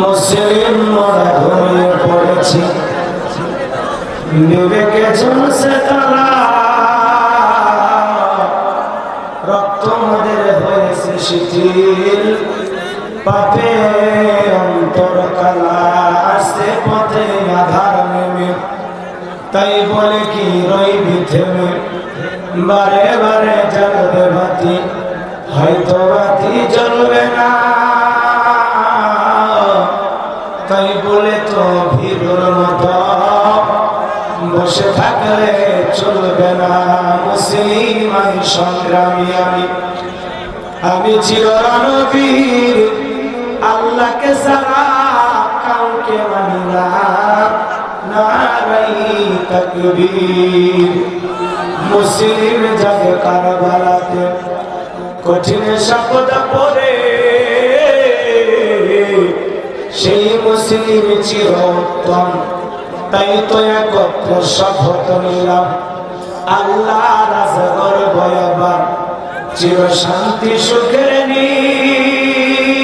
মুসলিম মোরা ঘুমিয়ে পড়েছি, বিবেকে ঝুলছে তালা, রক্ত মোদের হয়েছে শিথিল, পাপে অন্তর কালা, আসতে পথে আধার নেমে, তাই বলে কি রইবি থেমে, বারে বারে জ্বলবে বাতি, হয়তো বাতি জ্বলবে না, তাই বলে তো ভিড়র মতো বসে থাকলে চলবে না। মুসলিম আমি সংগ্রামী, আমি চিররণবীর, আল্লাহকে ছাড়া কাউকে মানি না, নারাই তাকবীর। মুসলিম যাবে কারবালাতে কঠিন শপথ পড়ে, সেই মুসলিম চিরোত্তম, তাই তো একত্র শপথ নিলাম, আল্লাহ রাজগর ভয়াবার চির শান্তি সুখের নীর,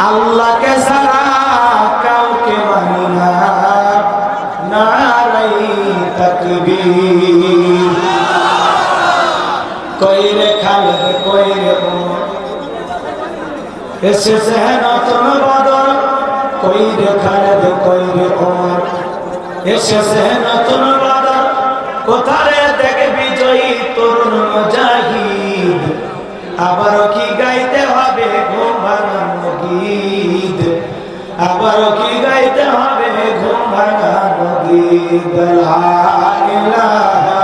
আল্লাহকে ছাড়া কাউকে মানি না, নারাই তাকবীর। কইরে খালেদ কইরে ওমর, এসেছে নতুন বদর, কইরে খালেদ কইরে ওমর, এসেছে নতুন বদর, কোথারে দেখে বিজয়ী তরুণ মুজাহিদ, আবারও কি গাইতে হবে ঘুম ভাঙানো গীত, আবারও কি গাইতে হবে ঘুম ভাঙানো গীত। লা ইলাহা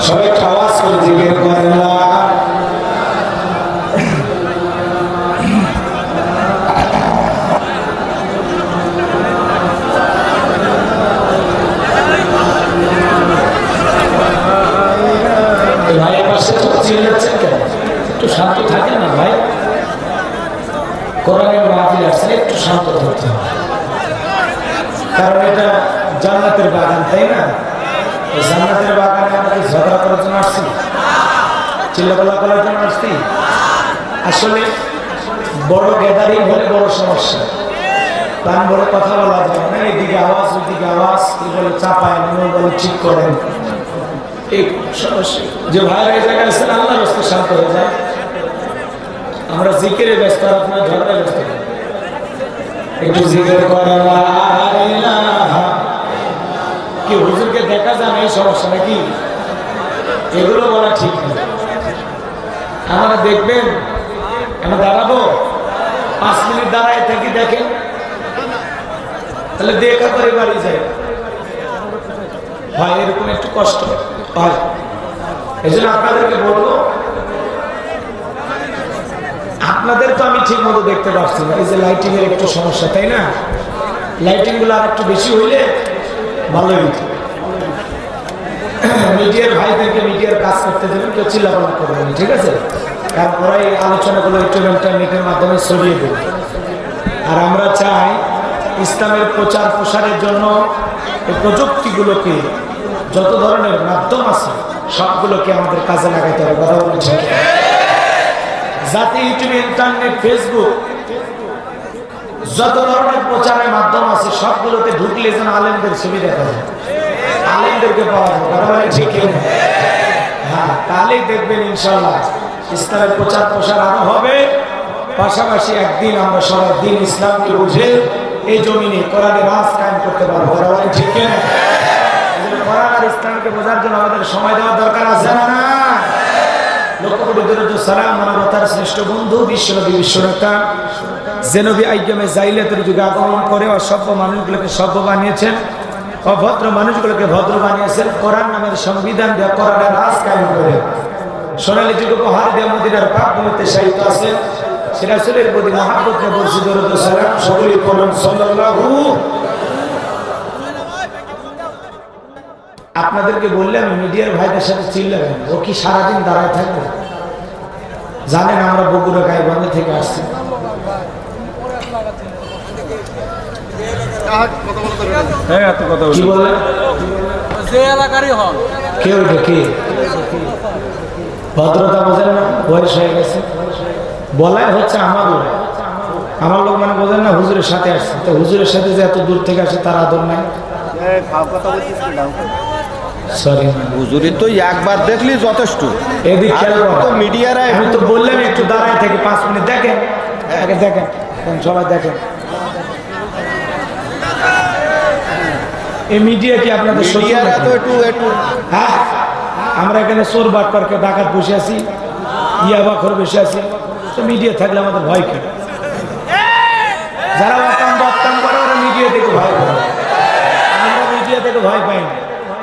সবাই আওয়াজ করে জিকির করেন না। ভাইয়ের পাশে তো চিল্লাচ্ছেন কেন? একটু শান্ত থাকেন না ভাই, কোরআনের মাহফিল আসলে একটু শান্ত থাকতে হবে, কারণ এটা জান্নাতের বাগান, তাই না? জান্নাতের বাগানে আমরা কি ঝগড়া করার জন্য আসছি, চিল্লাপাল্লা করার জন্য আসছি? আসলে বড় গ্যাদারিং হলে বড় সমস্যা, প্রাণ বড় কথা বলা যায় না, এদিকে আওয়াজ ওইদিকে আওয়াজ, এই বলে চাপায়, বলে ঠিক করেন, এই সমস্যা। যে ভাইয়ের এই জায়গায় আছেন আল্লাহর রাস্তায় শান্ত হয়ে যায়, আমরা জিকিরে ব্যস্ত, আর আপনার ঝগড়ায় ব্যস্ত, একটু জিকির করেন। কি হুজুরকে দেখা যায় না, এই সমস্যা নাকি? এগুলো বলা ঠিক না। আমরা দেখবেন, আমরা দাঁড়াবো 5 মিনিট দাঁড়ায় থাকি, দেখেন তাহলে দেখা করে বাড়ি যায়, হয় এরকম একটু কষ্ট হয়। এই জন্য আপনাদেরকে বলবো, আপনাদের তো আমি ঠিক মতো দেখতে পাচ্ছি না, এই যে লাইটিং এর একটু সমস্যা, তাই না? লাইটিং গুলো আর একটু বেশি হইলে ভালো হইতো। মিডিয়ার ভাইদেরকে মিডিয়ার কাজ করতে দেবেন, কেউ চিল্লাপাল্লা করবেন, ঠিক আছে? কারণ ওরা এই আলোচনাগুলো একটু ইন্টারনেটের মাধ্যমে ছড়িয়ে দেবে। আর আমরা চাই ইসলামের প্রচার প্রসারের জন্য এই প্রযুক্তিগুলোকে, যত ধরনের মাধ্যম আছে সবগুলোকে আমাদের কাজে লাগাইতে হবে, কথা বলছি। যাতে ইউটিউব, ইন্টারনেট, ফেসবুক, যত ধরনের প্রচারের মাধ্যম আছে সবগুলোতে ঢুকলে যেন আলেমদের ছবি দেখা যায়, আলেমদেরকে পাওয়া যায়, কথা বলে ঠিক? হ্যাঁ, তাহলেই দেখবেন ইনশাআল্লাহ ইসলামের প্রচার প্রসার আরো হবে। পাশাপাশি একদিন আমরা সবাই দিন ইসলামকে বুঝে এই জমিনে কোরআনের রাজ কায়েম করতে পারবো, কথা বলে ঠিক? কোরআন আর ইসলামকে বোঝার জন্য আমাদের সময় দেওয়ার দরকার আছে না? লক্ষ কোটি দরুদ সালাম মানবতার শ্রেষ্ঠ বন্ধু বিশ্বনবী বিশ্বনেতা যে নবী আইয়ামে জাইলাতের যুগে আগমন করে অসভ্য মানুষগুলোকে সভ্য বানিয়েছেন, অভদ্র মানুষগুলোকে ভদ্র বানিয়েছেন, কোরআন নামের সংবিধান দিয়ে কোরআনের রাজ কায়েম করে সোনালী যুগ উপহার দিয়ে মদিনার পাক ভূমিতে শায়িত আছেন। সেটা রাসূলের প্রতি মহব্বত নিয়ে বলছি দরুদ সালাম সকলেই পড়ুন সাল্লাল্লাহু। আপনাদেরকে বললাম মিডিয়ার ভাইদের সাথে চিল্লাবেন, ও কি সারাদিন দাঁড়ায় থাকবে? জানেন আমরা বগুড়া গাইবান্ধা থেকে আসছি, কি বললেন? যে এলাকারই হন কেউ দেখি ভদ্রতা বোঝেন না, বয়স হয়ে গেছে, বলাই হচ্ছে আমার লোক মানে বোঝেন না, হুজুরের সাথে আসছে, তো হুজুরের সাথে যে এত দূর থেকে আসে তার আদর নাই। সরি হুজুরি তো একবার দেখলি যথেষ্ট। এদিক খেয়াল তো মিডিয়ারা আমি তো বললাম একটু দাঁড়ায় থেকে 5 মিনিট দেখেন, আগে দেখেন, সবাই দেখেন। এই মিডিয়া কি আপনাদের মিডিয়ারা তো একটু হ্যাঁ, আমরা এখানে চোর বাটপারকে ডাকাত বসে আছি, ইয়াবাখর বসে আছি, তো মিডিয়া থাকলে আমাদের ভয় কি? যারা অকাম বক্তাম করে ওরা মিডিয়া থেকে ভয় করে, আমরা মিডিয়া থেকে ভয় পাই না।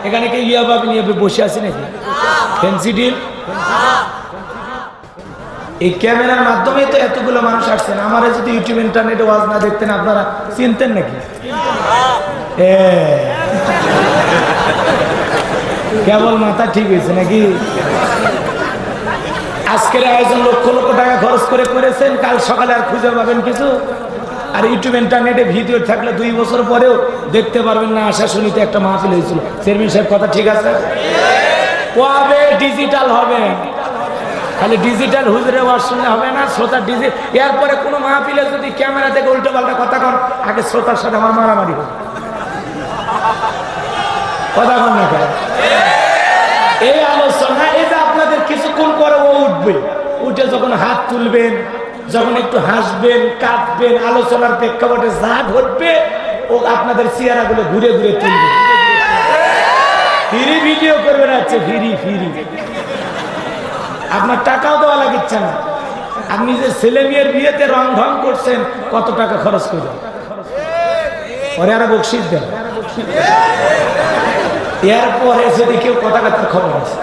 এখানে কি ইয়াবাগ নিয়ে বসে আছি নাকি? Fancy deal. এই ক্যামেরার মাধ্যমে তো এতগুলো মানুষ আসছেন। আমারা যদি ইউটিউব ইন্টারনেটে ওয়াজ না দেখতেন আপনারা চিনতেন নাকি? কেবল মাথা ঠিক হয়েছে নাকি? আজকের আয়োজন লক্ষ লক্ষ টাকা খরচ করে করেছেন, কাল সকালে আর খুঁজে পাবেন কিছু? আর ইউটিউব ইন্টারনেটে ভিডিও থাকলে 2 বছর পরেও দেখতে পারবেন না। আশা শুনিতে একটা মাহফিল হয়েছিল। চেয়ারম্যান সাহেব কথা ঠিক আছে? কবে ডিজিটাল হবে? খালি ডিজিটাল হুজুরে ওয়াজ শুনলে হবে না, শ্রোতা এরপরে কোনো মাহফিলে যদি ক্যামেরা থেকে উল্টো পাল্টা কথা কন, আগে শ্রোতার সাথে আমার মারামারি হবে। কথা কন না কেন? এই আলোচনা, এই যে আপনাদের কিছুক্ষণ পরে ও উঠবে, উঠে যখন হাত তুলবেন, যখন একটু হাসবেন, কাঁদবেন, আলোচনার প্রেক্ষাপটে যা ঘটবে ও আপনাদের চেহারাগুলো ঘুরে ঘুরে তুলবে। ফ্রি ভিডিও করবেন, আছে ফ্রি। আপনার টাকাও দেওয়া লাগিচ্ছে না। আপনি যে ছেলে মেয়ের বিয়েতে রং ঢং করছেন, কত টাকা খরচ করে ওরে আরো বকশিস দেন। এরপরে যদি কেউ কথা কথার খবর আছে,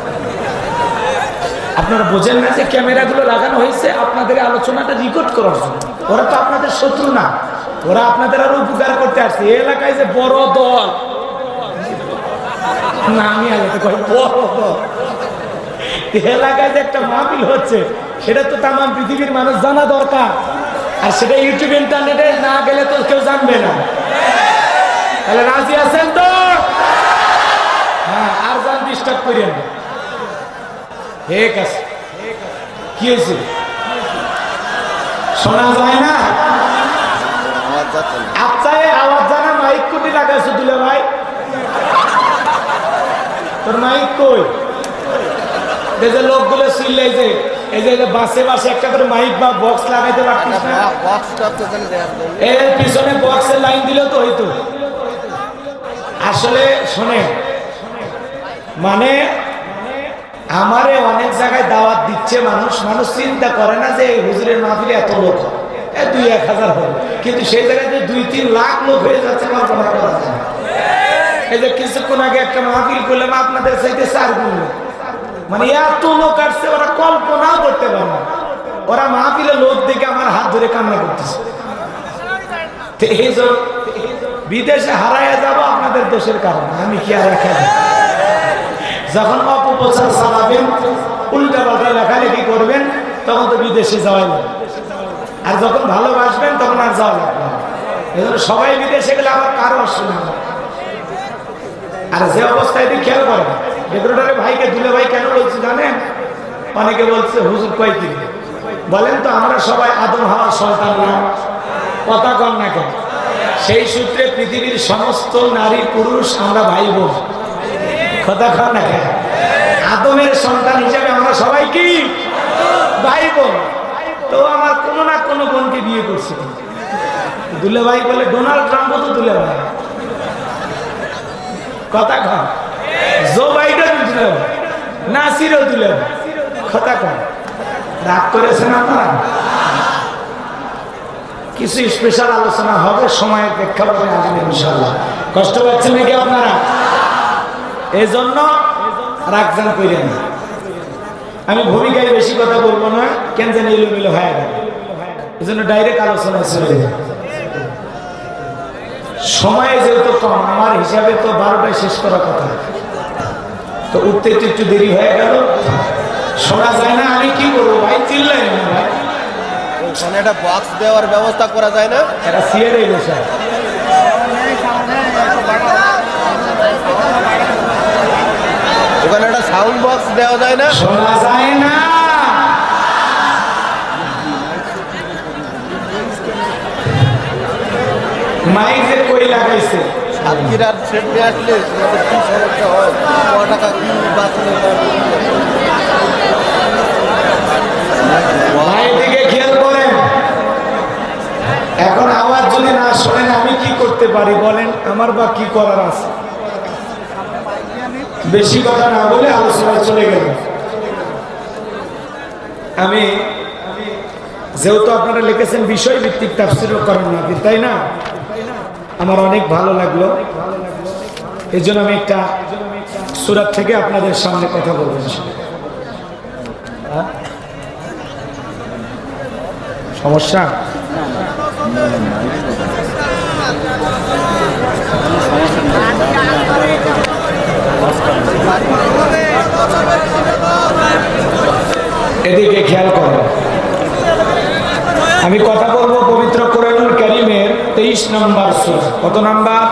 আপনারা বোঝেন না যে ক্যামেরাগুলো লাগানো হয়েছে আপনাদের আলোচনাটা রেকর্ড করার জন্য। ওরা তো আপনাদের শত্রু না, ওরা আপনাদের আরো উপকার করতে আসছে। এই এলাকায় যে বড় দল না, আমি আগে বড় দল, এলাকায় যে একটা মাহফিল হচ্ছে সেটা তো তাম পৃথিবীর মানুষ জানা দরকার। আর সেটা ইউটিউব ইন্টারনেটে না গেলে তো কেউ জানবে না। তাহলে রাজি আছেন তো? হ্যাঁ, আর যান ডিস্টার্ব করেন না। ঠিক আছে, কি হয়েছে? শোনা যায় না? আচ্ছা, আওয়াজ জানা মাইক কোটি লাগাইছো দুলে ভাই? তোর মাইক কই? এই যে লোকগুলো চিল্লাইছে, এই যে বাসে বাসে একটা করে মাইক বা বক্স লাগাইতে পারতিস না? এর পিছনে বক্সের লাইন দিলেও তো হইতো। আসলে শোনেন, মানে আমারে অনেক জায়গায় দাওয়াত দিচ্ছে মানুষ, চিন্তা করে না যে হুজুরের মাহফিলে এত লোক হয়, 2-1000 হবে, কিন্তু সেই জায়গায় যে 2-3 লাখ লোক হয়ে যাচ্ছে কল্পনা করা যায়। এই যে কিছুক্ষণ আগে একটা মাহফিল করলাম, আপনাদের চাইতে 4 গুণ লোক, মানে এত লোক আসছে, ওরা কল্পনাও করতে পারে না। ওরা মাহফিলে লোক দেখে আমার হাত ধরে কান্না করতেছে। বিদেশে হারাইয়া যাব আপনাদের দোষের কারণে, আমি কি আর একা? যখন অপপ্রচার চালাবেন, উল্টা পাল্টা লেখালেখি করবেন, তখন তো বিদেশে যাওয়াই লাগবে। আর যখন ভালোবাসবেন তখন আর যাওয়া লাগবে না। এজন্য সবাই বিদেশে গেলে আবার কারো অসুবিধা হবে। আর যে অবস্থায় খেয়াল করেন, ডেকোরেটরের ভাইকে দুলে ভাই কেন বলছি জানেন? অনেকে বলছে হুজুর কয় কি বলেন তো, আমরা সবাই আদম হাওয়ার সন্তান না? কথা কন না কেন? সেই সূত্রে পৃথিবীর সমস্ত নারী পুরুষ আমরা ভাই বোন। কথা কন না কেন? আদমের সন্তান হিসেবে আমরা সবাই কি ভাই বোন। তো আমার কোনো না কোনো বোনকে বিয়ে করছে। দুলে ভাই বলে ডোনাল্ড ট্রাম্পও তো দুলে ভাই। কথা কন। জো বাইডেন দুলে ভাই, নাসিরও দুলে ভাই। কথা কন। রাগ করেছেন আপনারা? কিছু স্পেশাল আলোচনা হবে, সময়ের প্রেক্ষাপটে আসবে ইনশাআল্লাহ। কষ্ট পাচ্ছেন নাকি আপনারা? এই জন্য রাগজান করেন না। আমি ভূমিকায় বেশি কথা বলবো না, কেন যেন এলোমেলো হয়ে গেল। এই জন্য ডাইরেক্ট আলোচনা চলে যায়। সময় যেহেতু কম, আমার হিসাবে তো 12টায় শেষ করার কথা, তো উঠতে একটু দেরি হয়ে গেল। শোনা যায় না, আমি কি করবো ভাই? চিল্লাই না ভাই। ওখানে একটা বক্স দেওয়ার ব্যবস্থা করা যায় না? এটা সিয়ারে বসে ওখানে একটা সাউন্ড বক্স দেওয়া যায় না? শোনা যায় না। মাইক যে কই লাগাইছে? সাতক্ষীরার সেট নিয়ে আসলে তোমাদের কি সমস্যা হয়? ক টাকা কি বাঁচলে? মায়ের দিকে খেয়াল করেন। এখন আওয়াজ যদি না শোনেন আমি কি করতে পারি বলেন? আমার বা কি করার আছে? বেশি কথা না বলে আলোচনায় চলে গেল। আমি যেহেতু আপনারা লিখেছেন বিষয় ভিত্তিক তাফসীরও করেন না, তাই না? আমার অনেক ভালো লাগলো, এই জন্য আমি একটা সূরা থেকে আপনাদের সামনে কথা বলবো। সমস্যা? এদিকে খেয়াল করো, আমি কথা বলবো পবিত্র কোরআনুল কারীমের 23 নম্বর সূরা। কত নাম্বার?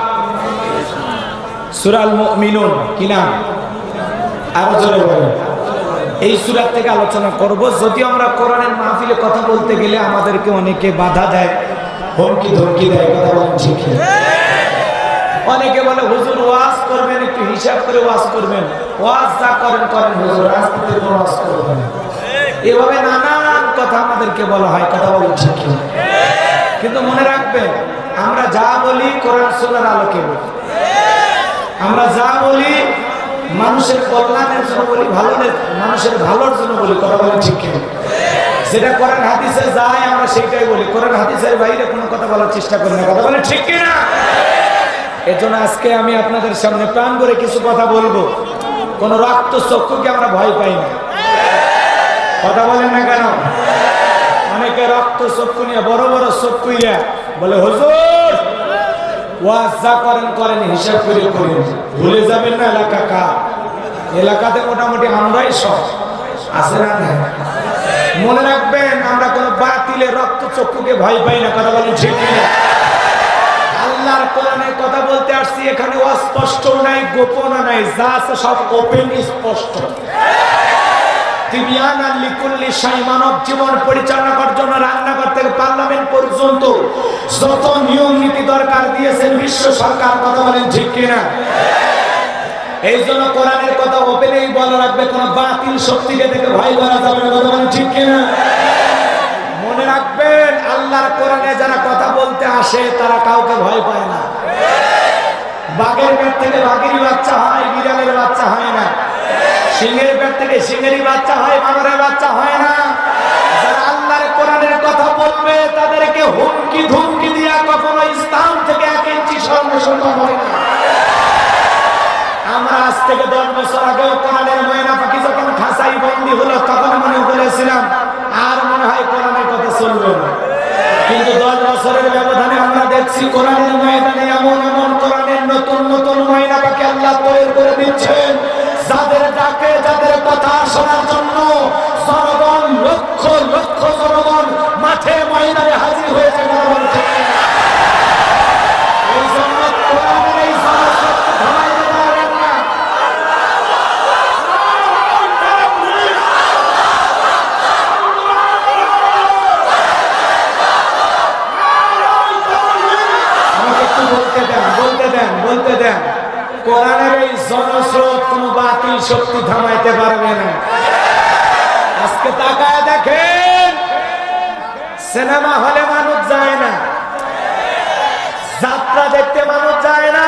সূরা আল মুমিনুন। কি নাম? আরো জোরে বলেন। এই সূরা থেকে আলোচনা করব। যদিও আমরা কোরআনের মাহফিলে কথা বলতে গেলে আমাদেরকে অনেকে বাধা দেয়, হুমকি ধমকি দেয়, কথা বলেন ঠিক কি? অনেকে বলে হুজুর ওয়াজ করবেন, একটু হিসাব করে ওয়াজ করবেন, ওয়াজ যা করেন করেন হুজুর, রাজনীতির কোনো ওয়াজ করবেন না। এভাবে নানান কথা আমাদেরকে বলা হয়, কথা বলেন ঠিক কি? কিন্তু মনে রাখবেন, আমরা যা বলি কোরআন সুন্নাহর আলোকে বলি। আমরা যা বলি মানুষের কল্যাণের জন্য বলি, মানুষের ভালোর জন্য বলি, কথা বলেন ঠিক কি? যেটা কোরআন হাদিসে যায় আমরা সেটাই বলি, কোরআন হাদিসের বাইরে কোনো কথা বলার চেষ্টা করি না, কথা বলেন ঠিক কি না? এজন্য আজকে আমি আপনাদের সামনে প্রাণ করে কিছু কথা বলবো। কোন রক্ত চক্ষুকে আমরা ভয় পাই না, কথা বলেন না কেন? অনেকে রক্ত চক্ষু নিয়ে বড় বড় চক্ষু নিয়ে বলে হুজুর ওয়াজ যা করেন করেন, হিসাব করে করেন, ভুলে যাবেন না এলাকা কার। এলাকাতে মোটামুটি আমরাই সব আছে না? মনে রাখবেন, আমরা কোন বাতিলে রক্ত চক্ষুকে ভয় পাই না, কথা বলেন ঠিক না? আল্লাহর কোরআনের কথা বলতে আসছি, এখানে অস্পষ্ট নাই, গোপন নাই, যা আছে সব ওপেন স্পষ্ট। তিবিয়ানান লিকুল্লি শাই, মানব জীবন পরিচালনা করার জন্য রান্নাঘর থেকে পার্লামেন্ট পর্যন্ত যত নিয়ম নীতি দরকার দিয়েছেন বিশ্ব সরকার, কথা বলেন ঠিক কিনা? এই জন্য কোরআনের কথা ওপেনেই বলা রাখবে, কোন বাতিল শক্তিকে থেকে ভয় করা যাবে না, কথা বলেন ঠিক কিনা? মনে রাখবেন, আল্লাহর কোরআনে যারা কথা বলতে আসে তারা কাউকে ভয় পায় না। বাঘের পেট থেকে বাঘেরই বাচ্চা হয়, বিড়ালের বাচ্চা হয় না। সিংহের পেট থেকে সিংহেরই বাচ্চা হয়, বানরের বাচ্চা হয় না। যারা আল্লাহর কোরআনের কথা বলবে তাদেরকে হুমকি ধুমকি দিয়া কখনো ইসলাম থেকে 1 ইঞ্চি সম্পর্ক হয় না। আমরা আজ থেকে 10 বছর আগেও কোরআনের ময়না পাখি যখন খাঁচাই বন্দী হলো তখন মনে বলেছিলাম আর মনে হয় কোরআনের কথা চলবে না। কিন্তু 10 বছরের ব্যবধানে আমরা দেখছি কোরআনের ময়দানে এমন এমন কোরআনের নতুন নতুন ময়না পাখি আল্লাহ তৈরি করে দিচ্ছেন, যাদের ডাকে, যাদের কথা শোনার জন্য জনগণ, লক্ষ লক্ষ জনগণ মাঠে ময়দানে হাজির হয়েছে। এই জন্য কোরআনের এই জনশক্তি থামাইতে পারবেন না। আমাকে একটু বলতে দেন। কোরআনের এই জনস্রোত কোন বাতিল শক্তি থামাইতে পারবে না। আজকে তাকায় দেখেন, সিনেমা হলে মানুষ যায় না, যাত্রা দেখতে মানুষ যায় না,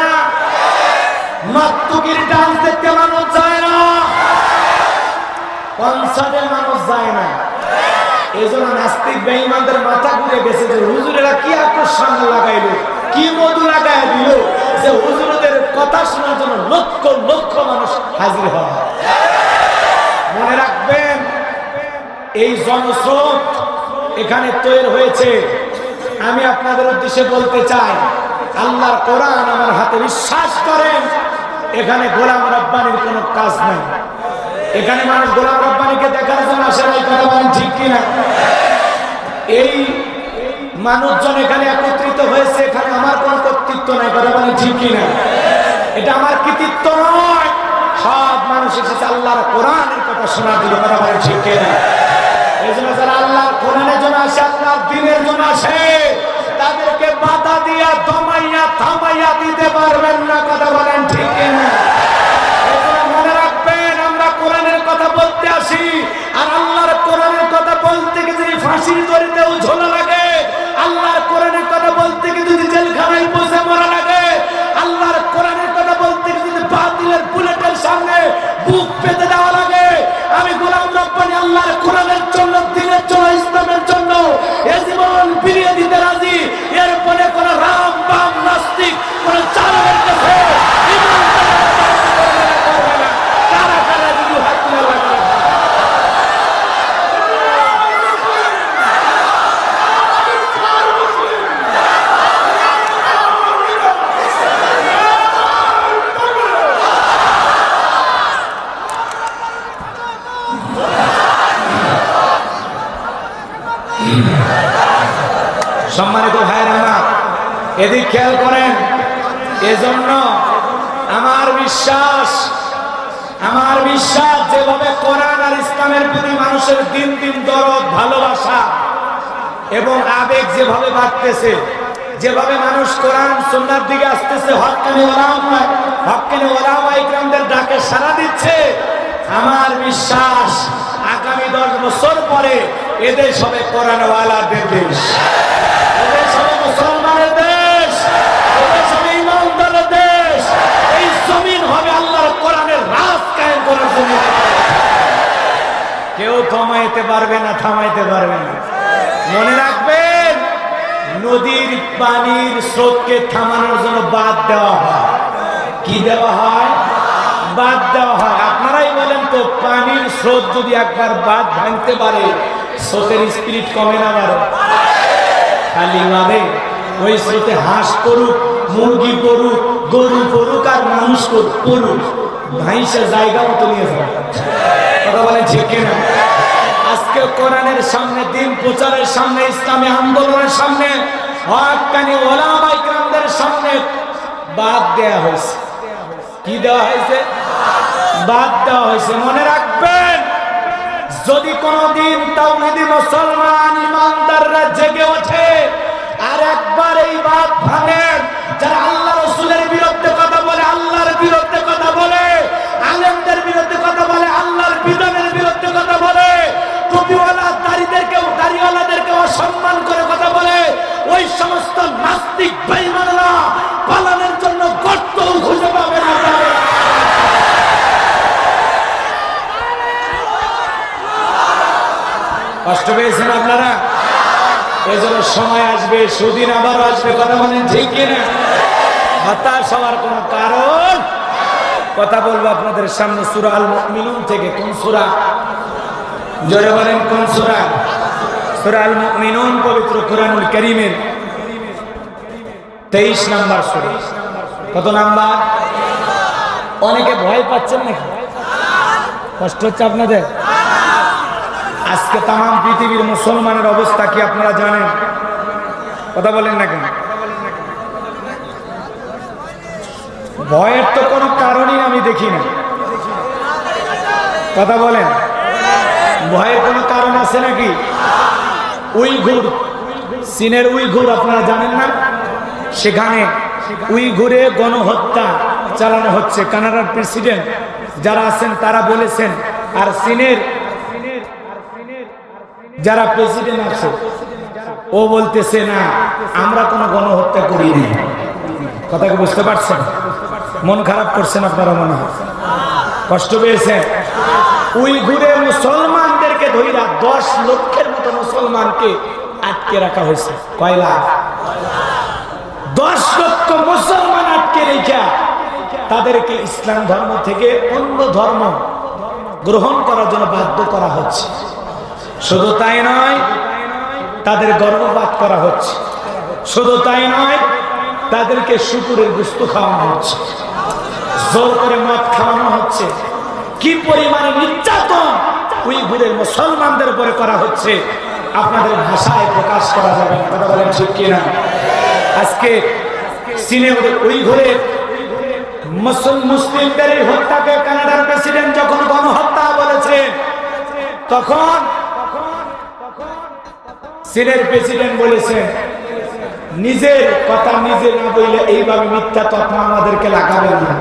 নর্তকীর ডান্স দেখতে মানুষ যায় না, কনসার্টে মানুষ যায় না। এই জন্য নাস্তিক বেঈমানদের মাথা ঘুরে গেছে যে হুজুরেরা কি আকর্ষণ লাগাইলো, কি মধু লাগাই দিল যে হুজুরদের কথা শোনার জন্য লক্ষ লক্ষ মানুষ হাজির হয়। মনে রাখবেন, এই জনস্রোত এখানে তৈরি হয়েছে। আমি আপনাদের উদ্দেশ্যে বলতে চাই, আল্লাহর কোরআন আমার হাতে, বিশ্বাস করেন এখানে গোলাম রব্বানির কোনো কাজ নাই। এখানে মানুষ গোলাম রব্বানিকে দেখার জন্য আসে না, কথা বলেন ঠিক কিনা? এই মানুষজন এখানে একত্রিত হয়েছে, এখানে আমার কোনো কর্তৃত্ব নাই, কথা বলেন ঠিক কিনা? এটা আমার কৃতিত্ব নয়, সব মানুষ এসেছে আল্লাহর কোরআনের কথা শোনার জন্য, কথা বলেন ঠিক কিনা? এই জন্য যারা আল্লাহর কোরআনের জন্য আসে, আল্লাহর দ্বীনের জন্য আসে, তাদেরকে বাধা দিয়া দমাইয়া থামাইয়া দিতে পারবেন না, কথা বলেন ঠিক কিনা? মনে রাখবেন, আমরা কোরআনের কথা বলতে আসি, আর আল্লাহর কোরআনের কথা বলতে গিয়ে যদি ফাঁসির দড়িতেও ঝোলা লাগে, আল্লাহর কোরআনের কথা বলতে গিয়ে যদি জেলখানায় বসে মরা লাগে, আল্লাহর কোরআনের কথা বলতে গিয়ে যদি বাতিলের বুলেটের সামনে বুক পেতে দেওয়া লাগে, আমি গোলাম রব্বানী আল্লাহর কোরআনের জন্য, দ্বীনের জন্য, ইসলামের জন্য এ জীবন বিলিয়ে দিতে রাজি। এরপরে কোন রাম বাম নাস্তিক কোন চালকের কাছে কারা কারা যদি হাত তুলে লাগে। সম্মানিত ভাইয়েরা আমার, এদিক খেয়াল করেন। এজন্য আমার বিশ্বাস যেভাবে কোরআন আর ইসলামের প্রতি মানুষের দিন দিন দরদ, ভালোবাসা এবং আবেগ যেভাবে বাড়তেছে, যেভাবে মানুষ কোরআন সুন্নাহর দিকে আসতেছে, হক্কানি ওলামা ইকরামদের ডাকে সাড়া দিচ্ছে, আমার বিশ্বাস আগামী 10 বছর পরে এদেশ হবে কোরআনওয়ালাদের দেশ, এদেশ হবে মুসলমানের দেশ, এদেশ হবে ইমানদারের দেশ। এই জমিন হবে আল্লাহর কোরআনের রাজ কায়েম করার জন্য। কেউ থামাইতে পারবে না, থামাইতে পারবে না। মনে রাখবেন, নদীর পানির স্রোতকে থামানোর জন্য বাঁধ দেওয়া হয়। কি দেওয়া হয়? বাঁধ দেওয়া হয়। আপনারাই বলেন তো, পানির স্রোত যদি একবার বাঁধ ভাঙতে পারে, স্রোতের স্পিরিট কমে না পারে? খালি মানে ওই স্রোতে হাঁস পড়ুক, মুরগি পড়ুক, গরু পড়ুক, আর মানুষ পড়ুক, ভাইসে জায়গা মতো নিয়ে যাবে, কথা বলেন ঠিক কিনা? আজকে কোরআনের সামনে, দিন প্রচারের সামনে, ইসলামী আন্দোলনের সামনে, হক্কানি ওলামা ইকরামদের সামনে বাদ দেয়া হয়েছে। কি দেওয়া হয়েছে? বাদ দেওয়া হয়েছে। মনে রাখবেন, যদি কোনদিন তাওহীদি মুসলমান ইমানদাররা জেগে ওঠে আর একবার এই বাদ ভাঙেন, যারা আল্লাহ রাসূলের বিরুদ্ধে কথা বলে, আল্লাহর বিরুদ্ধে কথা বলে, আলেমদের বিরুদ্ধে কথা বলে, আল্লাহর বিধানের বিরুদ্ধে কথা বলে, টুপিওয়ালা দাড়িওয়ালাদেরকে অসম্মান করে কথা বলে, ওই সমস্ত নাস্তিক বেঈমানরা পালানোর জন্য গর্তও খুঁজে পাবে না। কষ্ট পেয়েছেন আপনারা? এই জন্য সময় আসবে, সুদিন আবারও আসবে, কথা বলেন ঠিক কিনা? হতাশ হওয়ার কোন কারণ। কথা বলবো আপনাদের সামনে সূরা আল মুমিনুন থেকে। কোন সূরা? জোরে বলেন, কোন সূরা? সূরা আল মুমিনুন, পবিত্র কোরআনুল কারীমের 23 নম্বর সূরা। কত নাম্বার? অনেকে ভয় পাচ্ছেন নাকি? কষ্ট হচ্ছে আপনাদের? আজকে তাম পৃথিবীর মুসলমানের অবস্থা কি আপনারা জানেন? কথা বলেন না কেন? ভয়ের তো কোনো কারণই আমি দেখি না। কথা বলেন, ভয়ের কোনো কারণ আছে নাকি? উইঘুর, চীনের উইঘুর আপনারা জানেন না? সেখানে উইঘুরে গণহত্যা চালানো হচ্ছে। কানাডার প্রেসিডেন্ট যারা আছেন তারা বলেছেন, আর চীনের যারা প্রেসিডেন্ট আছে ও বলতেছে না, আমরা কোনো গণহত্যা করিনি। কথা কি বুঝতে পারছেন? মন খারাপ করছেন আপনারা, মনে হয় কষ্ট পেয়েছেন। উইঘুরে মুসলমানদেরকে ধইরা 10 লক্ষের মতো মুসলমানকে আটকে রাখা হয়েছে। কয় লাখ? 10 লক্ষ মুসলমান আটকে রেখা তাদেরকে ইসলাম ধর্ম থেকে অন্য ধর্ম গ্রহণ করার জন্য বাধ্য করা হচ্ছে। শুধু তাই নয়, তাদের গর্ভপাত করা হচ্ছে। শুধু তাই নয়, তাদেরকে শুকুরের গোশত খাওয়ানো হচ্ছে, জোর করে মদ খাওয়ানো হচ্ছে। কি পরিমাণে নির্যাতন উইঘুরের মুসলমানদের উপরে করা হচ্ছে আপনাদের ভাষায় প্রকাশ করা যাবে না। কথা বলেন ঠিক কিনা? আজকে চীনে উইঘুরের মুসলিমদের হত্যাকে কানাডার প্রেসিডেন্ট যখন তখন চীনের প্রেসিডেন্ট বলেছেন, নিজের কথা নিজে না বললে এইভাবে মিথ্যা তথ্য আমাদেরকে লাগাবেন না,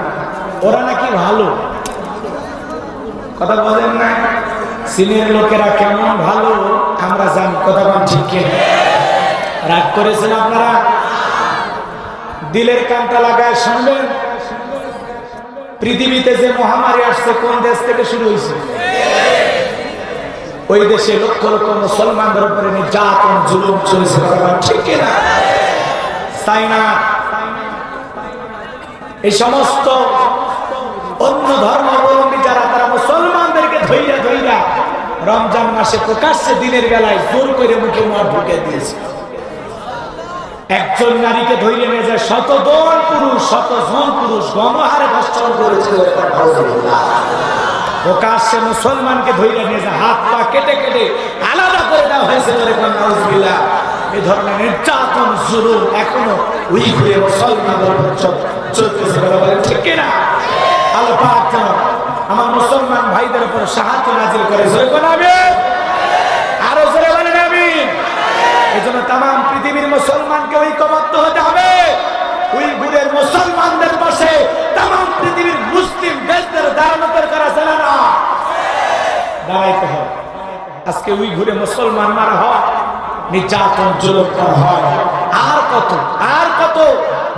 ওরা নাকি ভালো। কথা বলেন না? চীনের লোকেরা কেমন ভালো আমরা জানি, কথা বলেন ঠিক কিনা? রাগ করেছেন আপনারা? দিলের কানটা লাগায় শুনবেন, পৃথিবীতে যে মহামারী আসছে কোন দেশ থেকে শুরু হয়েছে? ওই দেশে লক্ষ লক্ষ মুসলমানদের উপরে নির্যাতন জুলুম চলেছে, ঠিক কিনা? চাইনা এই সমস্ত অন্য ধর্মাবলম্বী যারা, তারা মুসলমানদেরকে ধৈর্য রমজান মাসে প্রকাশ্যে দিনের বেলায় জোর করে মুখে মদ ঢুকে দিয়েছে। একজন নারীকে ধৈর্য নিয়ে যায় শতজন পুরুষ গণহারে ধর্ষণ করেছে। প্রকাশ্যে মুসলমানকে ধৈর্য নিয়ে যায়, হাত পা কেটে আলাদা করে দেওয়া হয়েছে। এই ধরনের নির্যাতন জুলুম এখনো উইঘুরে মুসলমানদের উপর চলতেছে, ঠিক কিনা? আল্লাহ পাক যেন আমার মুসলমান ভাইদের উপর সাহায্য নাজিল করে। আরো জোরে বলেন আমিন। এই জন্য তাম পৃথিবীর মুসলমানকে ঐক্যবদ্ধ হতে হবে। উইঘুরের মুসলমানদের পাশে তাম পৃথিবীর মুসলিম দেশদের দাঁড়ানোর করা চলে না, দাঁড়াইতে হবে। আজকে উইঘুরে মুসলমান মারা হয়, নির্যাতন জুলুম করা হয়, আর কত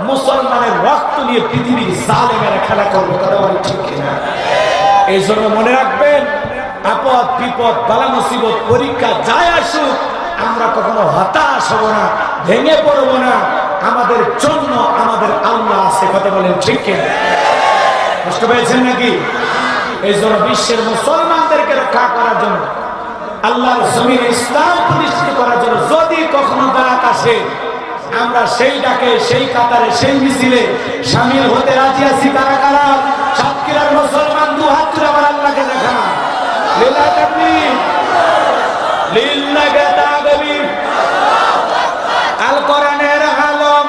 মুসলমানের রক্ত নিয়ে পৃথিবীর জালেমেরা খেলা করবে, কথা বলে ঠিক কিনা? এই জন্য মনে রাখবেন, আপদ বিপদ বালা মুসিবত পরীক্ষা যাই আসুক, আমরা কখনো হতাশ হব না, ভেঙে পড়ব না। আমাদের জন্য আমাদের আল্লাহ আছে, কথা বলেন ঠিক কিনা? কষ্ট পেয়েছেন নাকি? এই জন্য বিশ্বের মুসলমানদেরকে রক্ষা করার জন্য, আল্লাহর জমিনে ইসলাম প্রতিষ্ঠিত করার জন্য যদি কখনো ডাক আসে, আমরা সেই ডাকে, সেই কাতারে, সেই মিছিলে শামিল হতে রাজি আছি। কারা কারা? সাতক্ষীরার মুসলমান দু হাত তুলে আমার আল্লাহকে দেখা। লিল্লাহি তাকবীর, লিল্লাহি তাকবীর। আল কোরআনের আলম,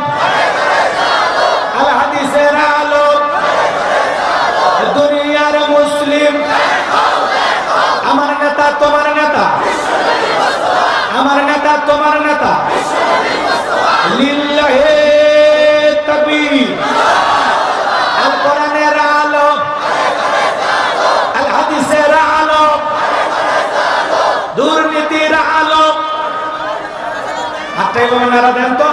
আল হাদিসের আলম, দুনিয়ার মুসলিম। আমার নেতা তোমার নেতা, আমার নেতা তোমার নেতা। লিল্লাহি তাকবীর। আল কোরআনের আলম, আল হাদিসের আলম, দুর্নীতির আলম। হাতে গোনা নারা দেন তো।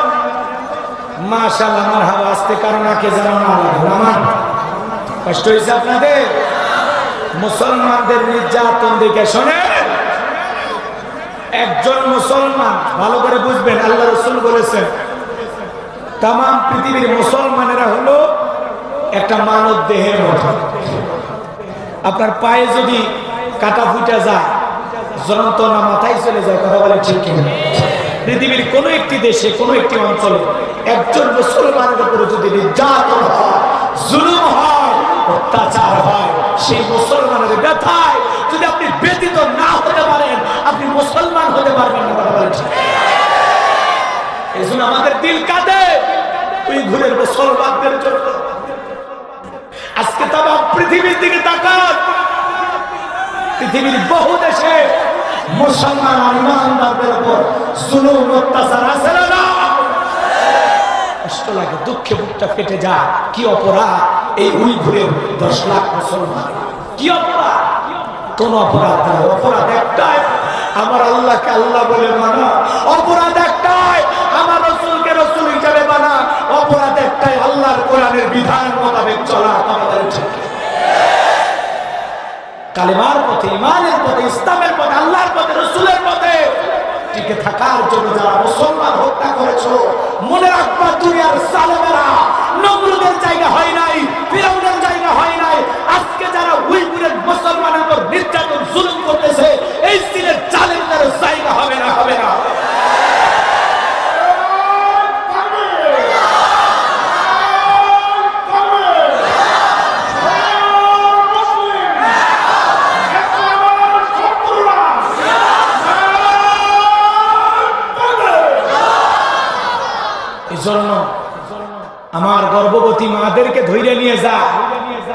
মাশাআল্লাহ, মারহাবা। আসতে কারণ আকে জানা না লাগে, আমার কষ্ট হয়েছে আপনাদের। মুসলমানদের নির্যাতন দেখে শোনেন, একজন মুসলমান, ভালো করে বুঝবেন, আল্লাহ রাসূল বলেছেন তাম পৃথিবীর মুসলমানেরা হলো একটা মানব দেহের মতো। আপনার পায়ে যদি কাটা ফুটে যায়, যন্ত্রণা মাথায় চলে যায়, কথা বলে ঠিক কিনা? পৃথিবীর কোন একটি দেশে, কোন একটি অঞ্চলে একজন মুসলমানের উপরে যদি নির্যাতন হয়, জুলুম হয়, অত্যাচার হয়, সেই মুসলমানের ব্যথায় যদি আপনি ব্যতীত না হতে পারেন, আপনি মুসলমান হতে পারবেন না, কথা বলেছেন। এই জন্য আমাদের দিল কাঁদে উইঘুরের মুসলমানদের জন্য। আজকে তাম পৃথিবীর দিকে তাকান, পৃথিবীর বহু দেশে মুসলমান ইমানদারদের উপর জুলুম অত্যাচার আছে না? কষ্ট লাগে, দুঃখে বুকটা ফেটে যায়। কি অপরাধ এই উইঘুরের 10 লাখ মুসলমান, কি অপরাধ? কোন অপরাধ না, অপরাধ একটাই, আমার আল্লাহকে আল্লাহ বলে মানা। অপরাধ একটাই, আমার রাসূলকে রাসূল হিসেবে মানা। অপরাধ একটাই, আল্লাহর কোরআনের বিধান মোতাবেক চলা। কালেমার পথে, ইমানের পথে, ইসলামের পথে, আল্লাহর পথে, রাসূলের পথে টিকে থাকার জন্য যারা মুসলমান হত্যা করেছো, মনে রাখবা দুনিয়ার জালেমেরা নমরুদের জায়গা হয় নাই, ফিরাউনের জায়গা হয় নাই। আজকে যারা উইঘুরের মুসলমানের উপর নির্যাতন জুলুম করতেছে, এই চীনের জালেমদের জায়গা হবে না, হবে না। জন্য আমার গর্ভবতী মাদেরকে ধৈর্য নিয়ে যা,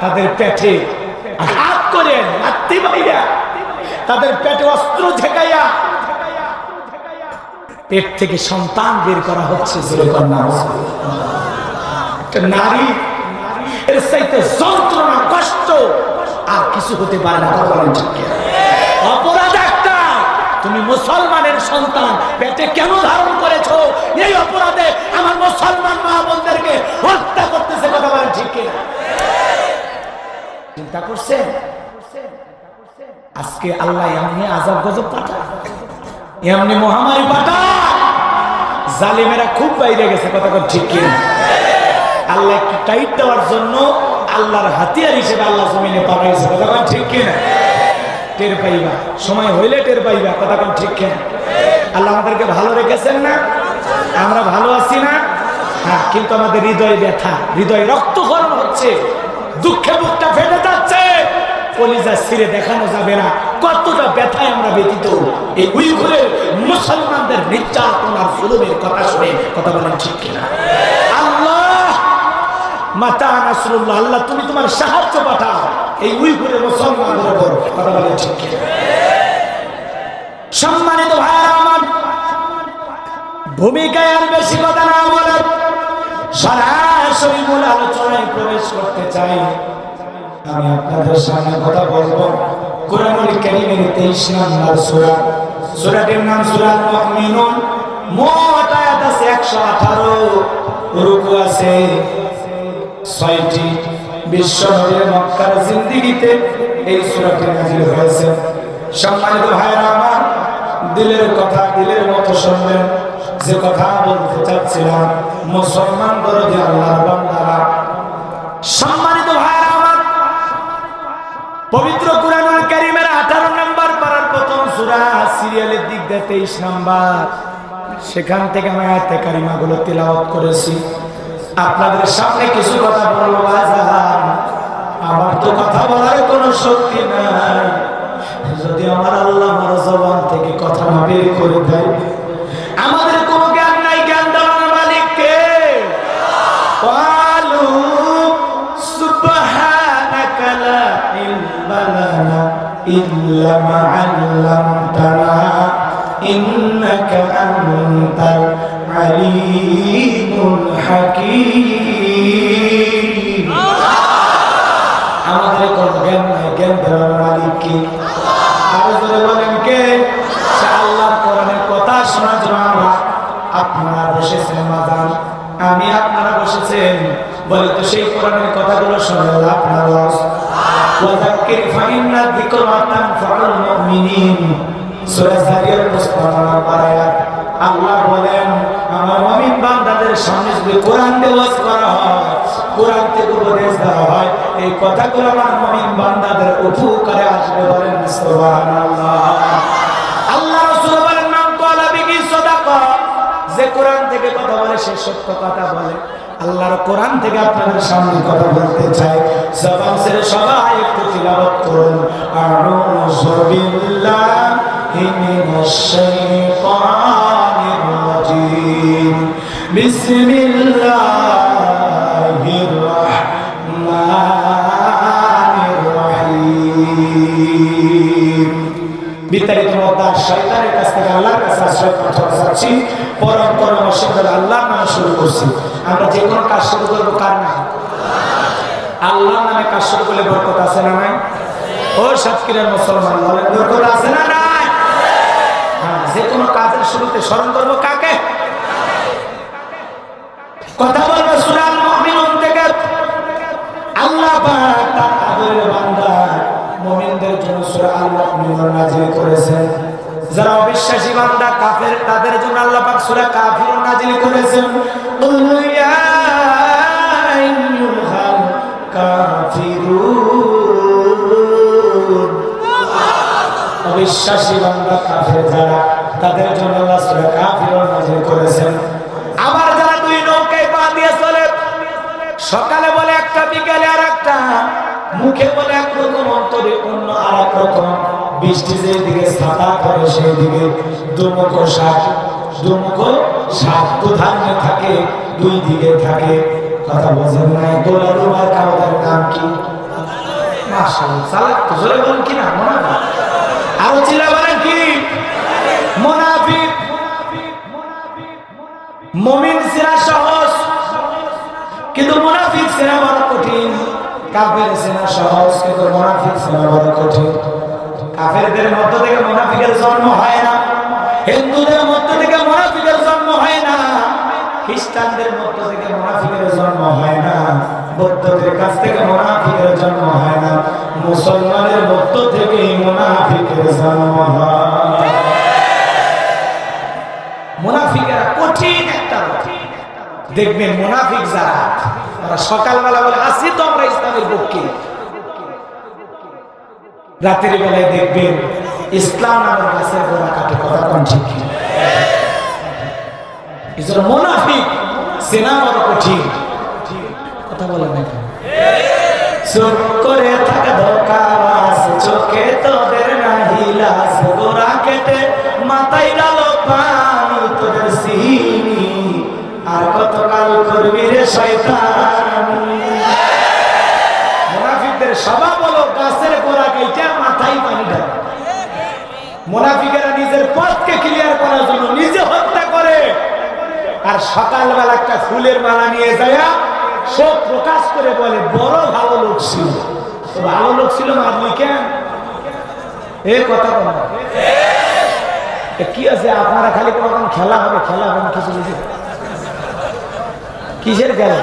তাদের পেটে হাত করেন, তাদের পেটে অস্ত্র ঠেকাইয়া পেট থেকে সন্তান বের করা হচ্ছে। নারী এর চাইতে যন্ত্রণা কষ্ট আর কিছু হতে পারে না। অপরাধ একটা, তুমি মুসলমানের সন্তান পেটে কেন ধারণ করেছো? এই অপরাধে আমার মুসলমান মা বোনদেরকে হত্যা করতেছে। কথা বলেন ঠিক কিনা? চিন্তা করছেন? আজকে আল্লাহ এমনি আযাব গজব পাঠায়, এমনি মহামারী পাঠায়, জালিমেরা খুব বাইরে গেছে। কথা বলেন ঠিক কিনা? আল্লাহ একটু টাইট দেওয়ার জন্য আল্লাহর হাতিয়ার হিসেবে আল্লাহ জমিনে পাঠাইছে। কথা বলেন ঠিক কিনা? টের পাইবা, সময় হইলে টের পাইবা। কথা কোন ঠিক কিনা? আল্লাহ আমাদেরকে ভালো রেখেছেন না? আমরা ভালো আছি না? হ্যাঁ, কিন্তু আমাদের হৃদয় ব্যথা, হৃদয় রক্তক্ষরণ হচ্ছে, দুঃখে বুকটা ফেটে যাচ্ছে, কলিজা ছিঁড়ে দেখানো যাবে না কতটা ব্যথায় আমরা ব্যথিত। এই উইঘুরের মুসলমানদের নির্যাতন আর জুলুমের কথা শুনে। কথা বলেন ঠিক কিনা? আল্লাহ মাতা নাসরুল্লাহ, আল্লাহ তুমি তোমার সাহায্য পাঠাও এই উইঘুরের মুসলমানদের উপর। কথা বলেন ঠিক কিনা? সম্মানিত ভাইরা আমার, ভূমিকায় আর বেশি কথা না বলে সরাসরি মূল আলোচনায় প্রবেশ করতে চাই। আমি আপনাদের সামনে কথা বলবো কোরআনুল কারীমের 23 নম্বর সূরা। সূরাটির নাম সূরাতুল মুমিনুন। মোট আয়াত আছে 118, রুকু আছে 6টি। বিশ্বনবীর মক্কার জিন্দেগিতে এই সূরাটি নাযিল হয়েছে। সম্মানিত ভাইরা আমার, দিলের কথা দিলের মতো শুনবেন। যে কথা বলতে চাচ্ছিলাম, মুসলমান দরদি আল্লাহর বান্দারা, সম্মানিত ভাইরা আমার, পবিত্র কোরআনুল কারীমের 18 নম্বর পারার প্রথম সূরা, সিরিয়ালের দিক দিয়ে 23 নম্বর, সেখান থেকে আমি আয়াতে কারিমাগুলো তিলাওয়াত করেছি। আপনাদের সামনে কিছু কথা বলবো। বাজান, আমার তো কথা বলার কোনো শক্তি নাই, যদি আমার আল্লাহ আমার জবান থেকে কথা না বের করে দেয়। আমাদের কোনো জ্ঞান নাই, জ্ঞান দেওয়ার মালিক কে? ক্বালু সুবহানাকা লা ইলমা লানা ইল্লা মা 'আল্লামতানা ইন্নাকা আনতাল আলীমুল হাকীম। আমাদের কোনো জ্ঞান নাই, জ্ঞান দেওয়ার মালিক কে? আরো জোরে বলেন কে? আল্লাহর কোরআনের কথা শোনার জন্য আমরা আপনারা বসেছেন। মাদান আমি আপনারা বসেছেন বলে তো সেই কোরআনের কথাগুলো শুনে আপনারা ওয়াযাক্কির ফাইন্না যিকরা তানফাউল মুমিনিন। সূরা যারিয়াত ৫৫ নম্বর আয়াত। আল্লাহ বলেন, আমার মুমিন বান্দাদের সামনে যদি কোরআন দিয়ে ওয়াজ করা হয়, কোরআন থেকে উপদেশ দেওয়া হয়, এই কথাগুলো আমার মুমিন বান্দাদের উপকারে আসবে। বলেন সুবহানাল্লাহ। আল্লাহ রাসূল বলেন, মান ক্বালা বিহি সাদাকা, যে কোরআন থেকে কথা বলে সে সত্য কথা বলে। আল্লাহর কোরআন থেকে আপনাদের সামনে কথা বলতে চাই, জবান ছেড়ে সবাই একটু তিলাওয়াত করুন। আউযু বিল্লাহি মিনাশ শাইতানির রাজীম। বিসমিল্লাহির রাহমানির রহিম। বিতাড়িত মদ্দার শয়তানের কাছ থেকে আল্লাহর কাছে আশ্রয় চাচ্ছি। পরম পরমেশ্বর আল্লাহর নামে শুরু করছি। আমরা যে কোনো কাজ শুরু করবো কার নামে? আল্লাহর নামে কাজ শুরু করলে বরকত আছে না নাই? ও সাতক্ষীরার মুসলমান বলেন, বরকত আছে না নাই? হ্যাঁ, যে কোনো কাজের শুরুতে স্মরণ করবো কাকে? কথা বলবো সূরা আল মুমিনুন থেকে। আল্লাহ পাক তার আদরের বান্দা মুমিনদের জন্য সূরা আল মুমিনুন নাযিল করেছেন। যারা অবিশ্বাসী বান্দা কাফের, তাদের জন্য আল্লাহ পাক সূরা কাফিরুন নাযিল করেছেন। কুল ইয়া আইয়ুহাল কাফিরুন। অবিশ্বাসী বান্দা কাফের যারা, তাদের জন্য আল্লাহ সূরা কাফিরুন নাযিল করেছেন। আবার যারা দুই নৌকায় পা দিয়ে চলে, সকালে বলে একটা, বিকালে আর একটা, মুখে বলে একরকম, অন্তরে অন্য আর এক রকম, বৃষ্টি যেদিকে ছাতা করে সেই দিকে দুমুখো শাক, দুমুখো শাক তো ধানে থাকে, দুই দিকে থাকে। কথা বোঝেন নাই? দোলারুমার কাউদের নাম কি? মাশাআল্লাহ, সালাত তো জোরে বলেন কি না? মনে হয় আরো চিল্লা বলেন কি? মুনাফিক। মুমিন চেনা সহজ, কিন্তু মুনাফিক চেনা বড় কঠিন। কাফের চেনা সহজ, কিন্তু মুনাফিক চেনা বড় কঠিন। কাফেরদের মধ্য থেকে মুনাফিকের জন্ম হয় না, হিন্দুদের মধ্য থেকে মুনাফিকের জন্ম হয় না, খ্রিস্টানদের মধ্য থেকে মুনাফিকের জন্ম হয় না, বৌদ্ধদের কাছ থেকে মুনাফিকের জন্ম হয় না, মুসলমানের মধ্য থেকে মুনাফিকের জন্ম হয়। মুনাফিকেরা কঠিন একটা দেখবেন। মুনাফিক যারা, তারা সকালবেলা বলে আসি তো আমরা ইসলামের পক্ষে, রাতের বেলায় দেখবেন ইসলাম নামের গাছের গোড়া কাটে। কথা কোন ঠিক? এজন্য মুনাফিক চেনা বড় কঠিন। কথা বলেন না কেন? চোখ করে থাকা ধোকাবাজ, চোখে তোদের নাহি লাজ, গোড়া কেটে মাথায় ডালো পানি তোদের সিনি, আর কতকাল করবি রে শয়তানি। মুনাফিকদের স্বভাব হলো গাছের গোড়া কেটে মাথায় পানি ঢালে। মুনাফিকেরা নিজের পথকে ক্লিয়ার করার জন্য নিজে হত্যা করে, আর সকালবেলা একটা ফুলের মালা নিয়ে যায় সব প্রকাশ করে বলে বড় ভালো লোক ছিল। ভালো লোক ছিল মারলি কেন? এ কথা বল কি আছে? আপনারা খালি কখন খেলা হবে, খেলা হবে না কিছু বুঝি? কিসের খেলা?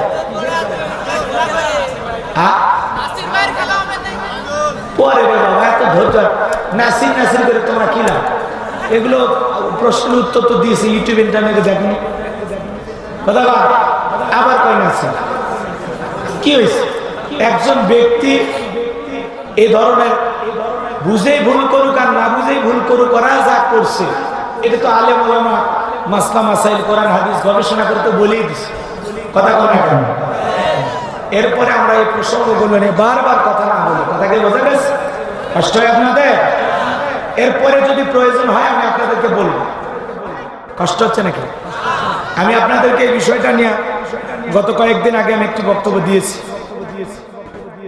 পরে বাবা এত ধৈর্য নাসির নাসির করে তোমরা কি লাভ? এগুলো প্রশ্নের উত্তর তো দিয়েছি ইউটিউব ইন্টারনেটে, দেখুন। কথা আবার কয় নাসির কি হয়েছে? একজন ব্যক্তি এই ধরনের বুঝেই ভুল করুক আর না বুঝেই ভুল করুক, ওরা যা করছে এটা তো আলেম ওলামা মাসলা মাসাইল কোরআন হাদিস গবেষণা করতে বলেই দিছে। কথা কয় না কেন? এরপরে আমরা এই প্রসঙ্গগুলো নিয়ে বারবার কথা না বলি। কথা কি বোঝা গেছে? কষ্ট হয় আপনাদের? এরপরে যদি প্রয়োজন হয় আমি আপনাদেরকে বলবো। কষ্ট হচ্ছে নাকি? আমি আপনাদেরকে এই বিষয়টা নিয়ে গত কয়েকদিন আগে আমি একটি বক্তব্য দিয়েছি।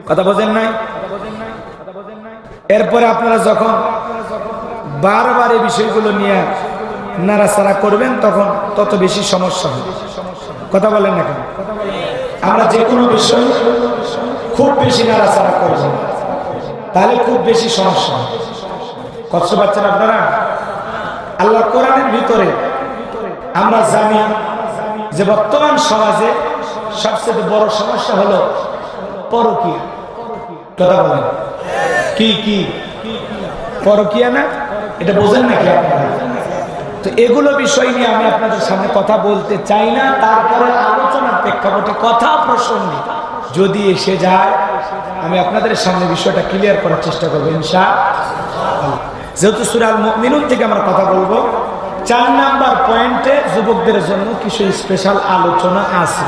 কথা বোঝেন নাই? এরপরে আপনারা যখন বারবার এই বিষয়গুলো নিয়ে নাড়াচাড়া করবেন তখন তত বেশি সমস্যা হবে। কথা বলেন না কেন? আমরা যে কোনো বিষয় খুব বেশি নাড়াচাড়া করব তাহলে খুব বেশি সমস্যা হবে। কষ্ট পাচ্ছেন আপনারা? আল্লাহ কোরআনের ভিতরে আমরা জানি যে বর্তমান সমাজে সবচেয়ে বড় সমস্যা হলো পরকীয়া। কথা বলেন কি কি পরকীয়া না? এটা বোঝেন নাকি আপনারা? তো এগুলো বিষয় নিয়ে আমি আপনাদের সামনে কথা বলতে চাই না। তারপরে আলোচনার প্রেক্ষাপটে কথা প্রসঙ্গে যদি এসে যায় আমি আপনাদের সামনে বিষয়টা ক্লিয়ার করার চেষ্টা করবো ইনশাআল্লাহ। যেহেতু সূরা আল মুমিনুন থেকে আমরা কথা বলবো, 4 নাম্বার পয়েন্টে যুবকদের জন্য কিছু স্পেশাল আলোচনা আছে।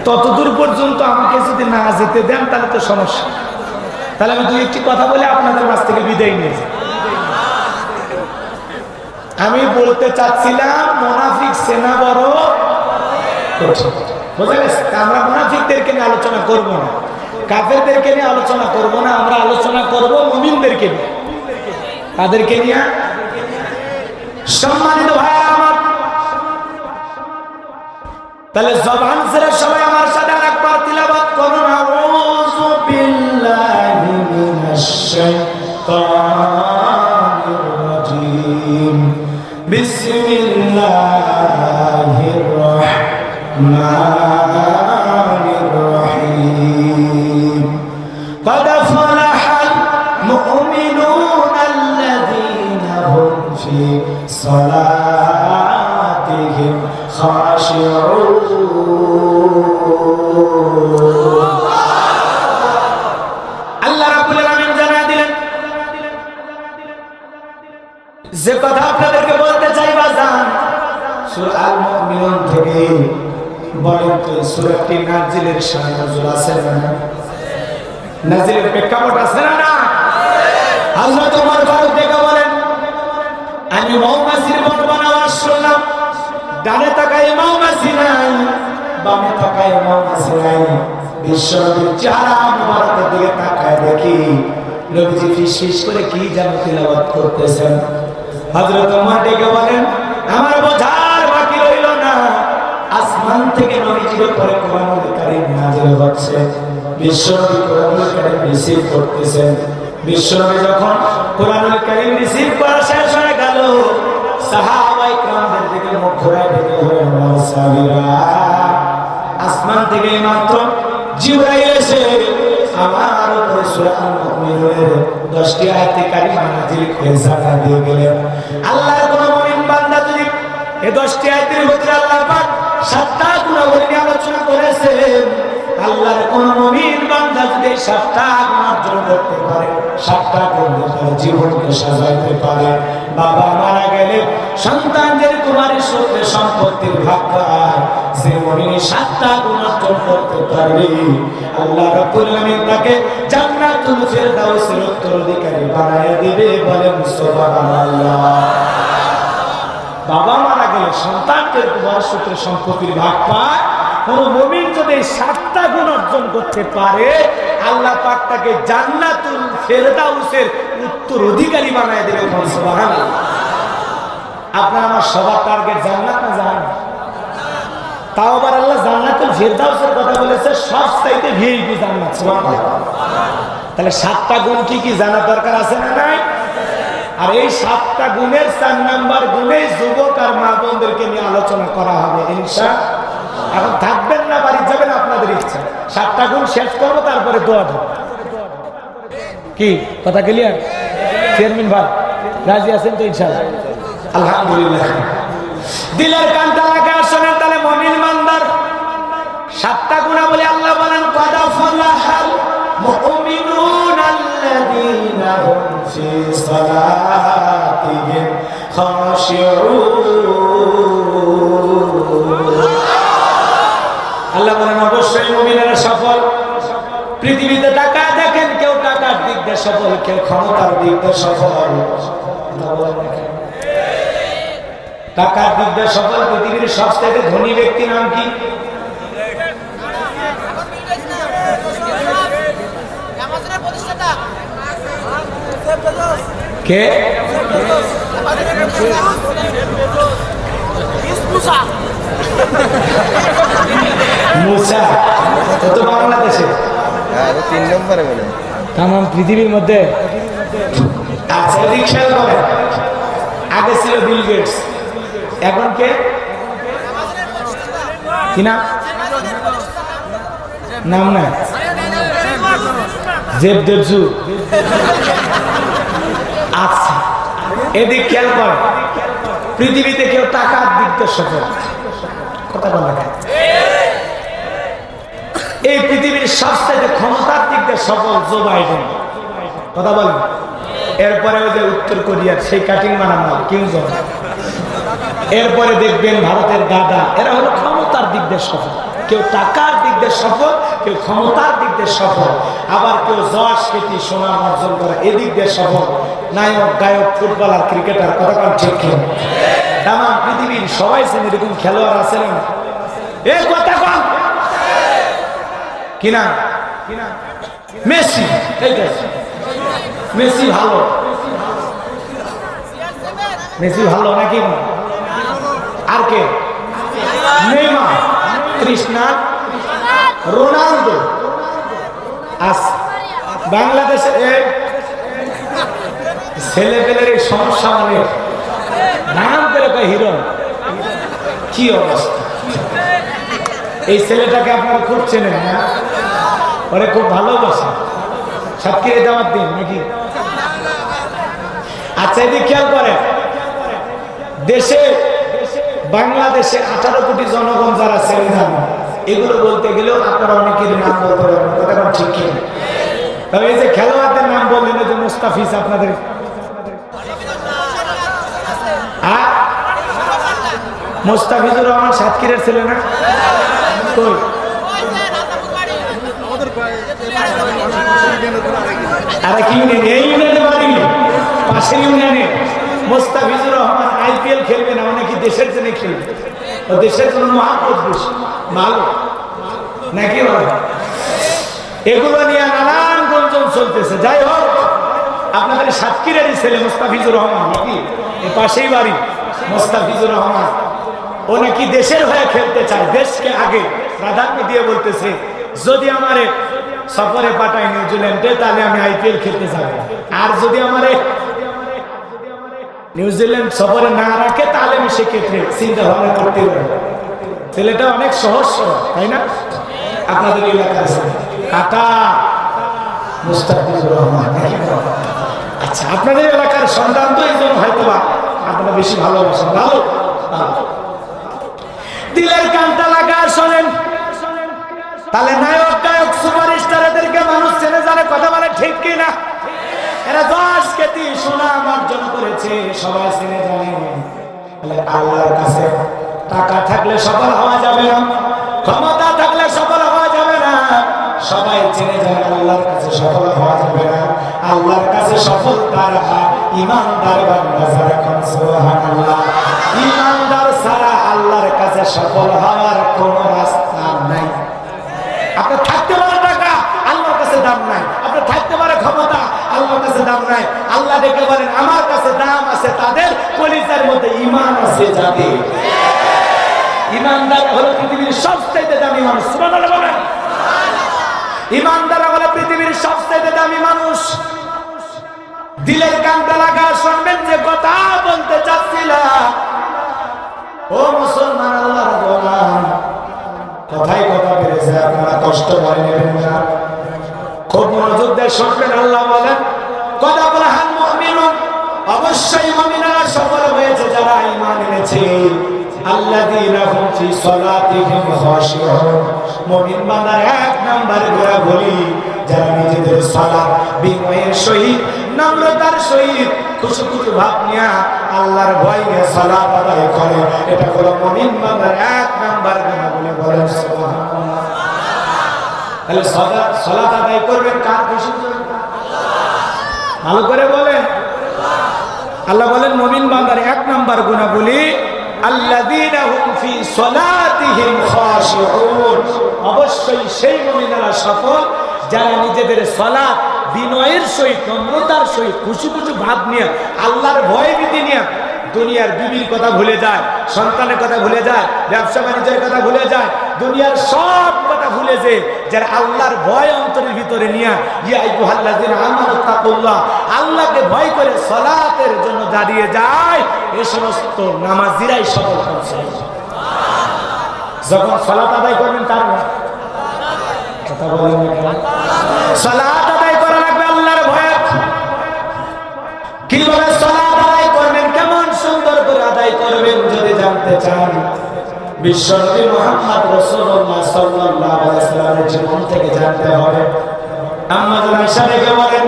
ততদূর পর্যন্ত আমাকে যদি না যেতে দেন তাহলে তো সমস্যা। তাহলে আমি 2-1টি কথা বলে আপনাদের মাঝ থেকে বিদায় নিয়ে যাই। আমি বলতে চাচ্ছিলাম মুনাফিক সেনা বড় কঠিন। বুঝা গেছে? আমরা মুনাফিকদেরকে নিয়ে আলোচনা করব না, কাফেরদেরকে নিয়ে আলোচনা করব না, আমরা আলোচনা করব মুমিনদেরকে নিয়ে। তাদেরকে নিয়ে সম্মানিত ভাই আমার, তাহলে জবান ছেড়ে সবাই আমার সাথে আরেকবার তিলাওয়াত করুন। আউযু বিল্লাহি মিনাশ শাইতানির রাজিম। বিসমিল্লাহির রাহমানির রহিম। قد فلح المؤمنون الذين هم في صلاتهم خاشعون। আল্লাহ রাব্বুল আলামিন জানিয়ে দিলেন যে কথা আপনাদেরকে বলতে চাই বাজান, সূরা আল মুমিনুন থেকে। বলেন তো সূরাটি নাজিলের শানে নজুল আছে না? নাজিলের প্রেক্ষাপট আছে না? হযরত ওমর ফারুক দেখে বলেন, আমি মৌমাছির বর্ণনা আওয়াজ শুনলাম, ডানে তাকায় মৌমাছি নাই, বামে তাকায় মৌমাছি নাই। বিশ্বনবীর চেহারা মুবারকের দিকে তাকায় দেখি নবীজি ফিসফিস করে কি যেন তিলাওয়াত করতেছেন। হযরত ওমর ডেকে বলেন, আমার বোঝার বাকি রইল না, আসমান থেকে নবীজির উপরে কোরআনুল কারীম নাযিল হচ্ছে, বিশ্বনবী কোরআনুল কারীম রিসিভ করতেছেন। বিশ্বনবী যখন কোরআনুল কারীম রিসিভ করা শেষ হয়ে গেল, সাহাবায়ে কেরামদের দিকে মুখ ঘুরায় ডেকে বলেন, সাহাবীরা, আসমান থেকে মাত্র জিবরাইল এসে আমার উপরে সূরা আল-মুমিনুনের 10টি আয়াতে কারিমা নাযিল করে জানা দিয়ে গেলেন। আল্লাহর কোন মুমিন বান্দা যদি এই 10টি আয়াতের ভিতরে আল্লাহ পাক 7টা গুণাবলী নিয়ে আলোচনা করেছেন, আল্লাহর কোন মুমিন বান্দা যদি 7টা গুণ অর্জন করতে পারে, 7টা গুণ দিয়ে জীবনকে সাজাইতে পারে, বাবা মারা গেলে সন্তানদের কুমারীর সূত্রে সম্পত্তির ভাগ পায়, সে মুমিন 7টা গুণ অর্জন করতে পারবে, আল্লাহ রাব্বুল আলামিন তাকে জান্নাতুল ফিরদাউসের উত্তরাধিকারী বানায় দিবে। বলেন সুবহানাল্লাহ। বাবা মারা গেলে সন্তানদের কুমারীর সূত্রে সম্পত্তির ভাগ পায়, কোন মুমিন যদি 7টা গুণ অর্জন করতে পারে, আল্লাহ পাক তাকে জান্নাতুল ফিরদাউসের উত্তরাধিকারী বানায় দিবে। সুবহানাল্লাহ। আপনার আমার সবার টার্গেট জান্নাত না জাহান্নাম? তাও আবার আল্লাহ জান্নাতুল ফিরদাউসের কথা বলেছে, সব চাইতে ভিআইপি জান্নাত। সুবহানাল্লাহ। তাহলে 7টা গুণ কি কি জানা দরকার আছে না নাই? আর এই 7টা গুণের 4 নাম্বার গুণে যুবক আর মা বোনদেরকে নিয়ে আলোচনা করা হবে ইনশাআল্লাহ। এখন থাকবেন না, বাড়ি যাবেন, আপনাদের ইচ্ছা। 7টা গুণ শেষ করবো, তারপরে দোয়া দেব। কি কথা ক্লিয়ার? চেয়ারম্যান ভাই রাজি আছেন তো? ইনশাআল্লাহ, আলহামদুলিল্লাহ। দিলের কানটা লাগা শোনেন তাহলে মুমিন বান্দার 7টা গুণাবলী আল্লাহ বলেন, কদ ফালাহাল মুমিনুনা আল্লাযীনা হুম ফি সালাতিহিম খাশিউন। আল্লাহ বলেন অবশ্যই মুমিনেরা সফল। পৃথিবীতে টাকা দেখেন, কেউ টাকার দিক দিয়ে সফল, কেউ ক্ষমতার দিক দিয়ে সফল। টাকার দিক দিয়ে সফল পৃথিবীর সবচেয়ে ধনী ব্যক্তি নাম কি? কে? মুসা। তো বাংলাদেশে 3 নম্বরে বলে তাম পৃথিবীর মধ্যে। আচ্ছা, খেয়াল করেন, আগে ছিল বিল গেটস, এখন কে? কি নাম? নাম না, জেব দেবজু। আচ্ছা, এদিক খেয়াল করেন, পৃথিবীতে কেউ টাকার দিক দিয়ে সফল, কথা বলা যায়। এই পৃথিবীর সবচেয়ে ক্ষমতার দিক দিয়ে সফল জো বাইডেন, কথা বলেন। এরপরে ওই যে উত্তর কোরিয়ার সেই কাটিং বানানো কিং জন, এরপরে দেখবেন ভারতের দাদা, এরা হলো ক্ষমতার দিক দিয়ে সফল। কেউ টাকার দিক দিয়ে সফল, কেউ ক্ষমতার দিক দিয়ে সফল, আবার কেউ যশ খ্যাতি সুনাম অর্জন করা এদিক দিয়ে সফল। নায়ক, গায়ক, ফুটবলার, ক্রিকেটার, কথা কন ঠিক কি? তাম পৃথিবীর সবাই চেন এরকম খেলোয়াড় আছে না? এ কথা কন কিনা? মেসি, মেসি ভালো, মেসি ভালো নাকি? আর কে? Neymar, Cristiano Ronaldo. আস বাংলাদেশে ছেলে পেলের এই সমস্যা, মানে নাম করে হিরো, কি অবস্থা। এই ছেলেটাকে আপনারা খুব চেনেন না? ওরে খুব ভালোবাসে, সাক্ষীর দাওয়াত দিন নাকি? আচ্ছা, এদিকে খেয়াল করেন, দেশে বাংলাদেশে 18 কোটি জনগণ যারা ছেলে জানো, এগুলো বলতে গেলেও আপনারা অনেকের নাম বলতে পারবেন, কথা কোন ঠিক কি? তবে এই যে খেলোয়াড়দের নাম বললেন, যে মুস্তাফিজ, আপনাদের মুস্তাফিজুর রহমান সাতক্ষীরের ছেলে না? কই? আরে কি ইউনিয়ন? এই ইউনিয়নে বাড়ি, পাশের ইউনিয়নে। মুস্তাফিজুর রহমান IPL খেলবে না, অনেকে দেশের জন্য খেলবে, দেশের জন্য মহাপত বেশি ভালো নাকি? এগুলো নিয়ে নানান গুঞ্জন চলতেছে। যাই হোক, সাতক্ষীরারই ছেলে মোস্তাফিজুর রহমান, নাকি এই পাশেই বাড়ি মোস্তাফিজুর রহমান, ও নাকি দেশের হয়ে খেলতে চায়, দেশকে আগে প্রাধান্য দিয়ে বলতেছে যদি আমারে সফরে পাঠায় নিউজিল্যান্ডে তাহলে আমি আইপিএল খেলতে যাব, আর যদি আমারে নিউজিল্যান্ড সফরে না রাখে তাহলে আমি সেক্ষেত্রে চিন্তা ভাবনা করতে পারি। ছেলেটা অনেক সহজ সরল, তাই না? আপনাদের এলাকার কাকা মুস্তাফিজুর রহমান, আচ্ছা আপনাদের এলাকার সন্তান তো এই জন্য হয়তো বা আপনারা বেশি ভালোবাসেন। ভালো দিলের কানটা লাগা শোনেন, তাহলে নায়ক গায়ক সুপারস্টারদেরকে মানুষ চেনে জানে, কথা বলে ঠিক কিনা? এরা 10 কেজি সুনাম অর্জন করেছে, সবাই চেনে জানে। আল্লাহর কাছে টাকা থাকলে সফল হওয়া যাবে না, ক্ষমতা থাকলে সফল হওয়া যাবে না, সবাই চেনে জানে আল্লাহর কাছে সফল হওয়া যাবে না। আল্লাহর কাছে সফল তারা ইমানদার বান্দা যারা, সুবহানাল্লাহ। ইমানদার ছাড়া আল্লাহর কাছে সফল হওয়ার কোনো রাস্তা নাই। আপনার থাকতে পারে টাকা, আল্লাহর কাছে দাম নাই। আপনার থাকতে পারে ক্ষমতা, আল্লাহর কাছে দাম নাই। আল্লাহ ডেকে বলেন আমার কাছে দাম আছে তাদের কলিজার মধ্যে ঈমান আছে যাদের। ঈমানদার হলো পৃথিবীর সবচেয়ে দামি মানুষ, সুবহানাল্লাহ বলেন। ঈমানদার হলো পৃথিবীর সবচেয়ে দামি মানুষ। দিলের কানটা লাগা শুনবেন যে কথা বলতে চাচ্ছিলাম। ও মুসলমান, আল্লাহর গোলাম, কথাই কথা বেড়েছে, আপনারা কষ্ট ভয় নেবেন না, খুব মনোযোগ দিয়ে শুনবেন। আল্লাহ বলেন কথা বলে হান মুমিনুন, অবশ্যই মুমিনরা সফল হয়েছে যারা ঈমান এনেছে। আল্লাযীনা হুম ফি সালাতিহিম খাশিউন, মুমিন বান্দার এক নাম্বার গোরা বলি যারা নিজেদের সালাত বিনয়ের সহিত, নম্রতার সহিত, খুশু ভাব নিয়ে আল্লাহর ভয় নিয়ে সালাত আদায় করে, এটা হলো মুমিন বান্দার এক নাম্বার গোরা বলে বলেন সুবহানাল্লাহ। তাহলে সালাত আদায় করবেন কার খুশি? ভালো করে বলেন। আল্লাহ বলেন মুমিন বান্দার এক নাম্বার গুণাবলী আল্লাযীনা হুম ফি সালাতিহিম খাশিউন, অবশ্যই সেই মুমিনরা সফল যারা নিজেদের সালাত বিনয়ের সহিত, নম্রতার সহিত, খুশি ভাব নিয়ে, আল্লাহর ভয় ভীতি নিয়ে দুনিয়ার বিবির কথা ভুলে যায়, সন্তানের কথা ভুলে যায়, ব্যবসা বাণিজ্যের কথা ভুলে যায়, দুনিয়ার সব কথা ভুলে যে যারা আল্লাহর ভয় অন্তরের ভিতরে নিয়ে ইয়া আইয়ুহাল্লাযীনা আমানু তাকুল্লাহ, আল্লাহকে ভয় করে সালাতের জন্য দাঁড়িয়ে যায়, এই সমস্ত নামাজিরাই সফল হচ্ছে। যখন সালাত আদায় করবেন তার কথা বলেন, সালাত আদায় করা লাগবে আল্লাহর ভয়ে। কিভাবে সালাত আদায় করবেন, কেমন সুন্দর করে আদায় করবেন যদি জানতে চান, বিশ্বনবী মুহাম্মদ রাসূলুল্লাহ সাল্লাল্লাহু আলাইহি ওয়াসাল্লামের জীবন থেকে জানতে হবে। আম্মা জান আয়েশা রেখে বলেন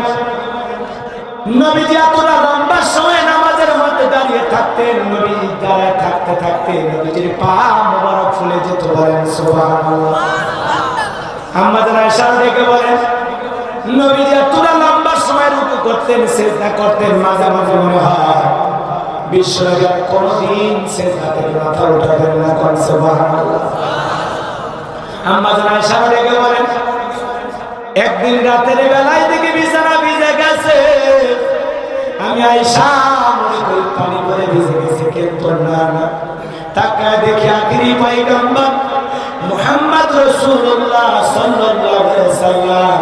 নবীজি এতটা লম্বা সময় নামাজের মধ্যে দাঁড়িয়ে থাকতেন, নবী দাঁড়ায় থাকতে থাকতে নবীজির পা মোবারক ফুলে যেত, বলেন সুবহানাল্লাহ। আম্মা জান আয়েশা রেখে বলেন নবীজি এতটা লম্বা সময় রুকু করতেন, সিজদা করতেন, মাঝে মাঝে মনে হয় বিশ্বনবী কোনদিন সিজদা থেকে মাথা উঠাতেন না, কোন সুবহানাল্লাহ। আম্মা জান আয়েশা রেখে বলেন একদিন রাতের বেলায় দেখি বিছানা ভিজে গেছে, আমি আয়েশা মনে করি পানি করে ভিজে গেছে, কিন্তু না, তাকায় দেখি আখিরি পয়গম্বর মুহাম্মদ রাসূলুল্লাহ সাল্লাল্লাহু আলাইহি ওয়াসাল্লাম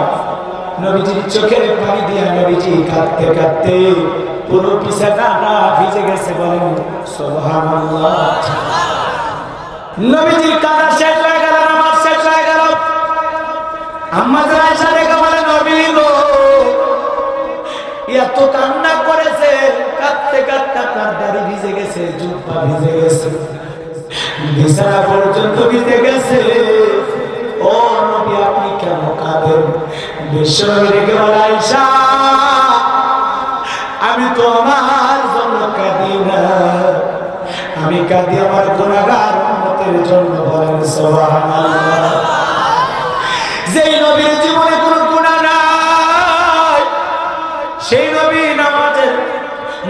নবীজির চোখের পানি দিয়ে নবীজি কাঁদতে কাঁদতে পুরো বিছানাটা ভিজে গেছে, বলেন সুবহানাল্লাহ। নবীজির কান্না শেষ হয়ে গেল, নামাজ শেষ হয়ে গেল। আম্মা জান আয়েশা রেখে বলেন নবী গো এত কান্না করেছে, কাঁদতে কাঁদতে আপনার দাড়ি ভিজে গেছে, জুব্বা ভিজে গেছে, বিছানা পর্যন্ত ভিজে গেছে, ও নবী আপনি কেন কাঁদেন? বিশ্বনবী রেখে বলে আয়েশা আমি তো আমার জন্য কাঁদি না, আমি কাঁদি আমার গুনাহগার উম্মতের জন্য, বলেন সুবহানাল্লাহ। যেই নবীর জীবনে কোনো গুনাহ নাই, সেই নবী নামাজের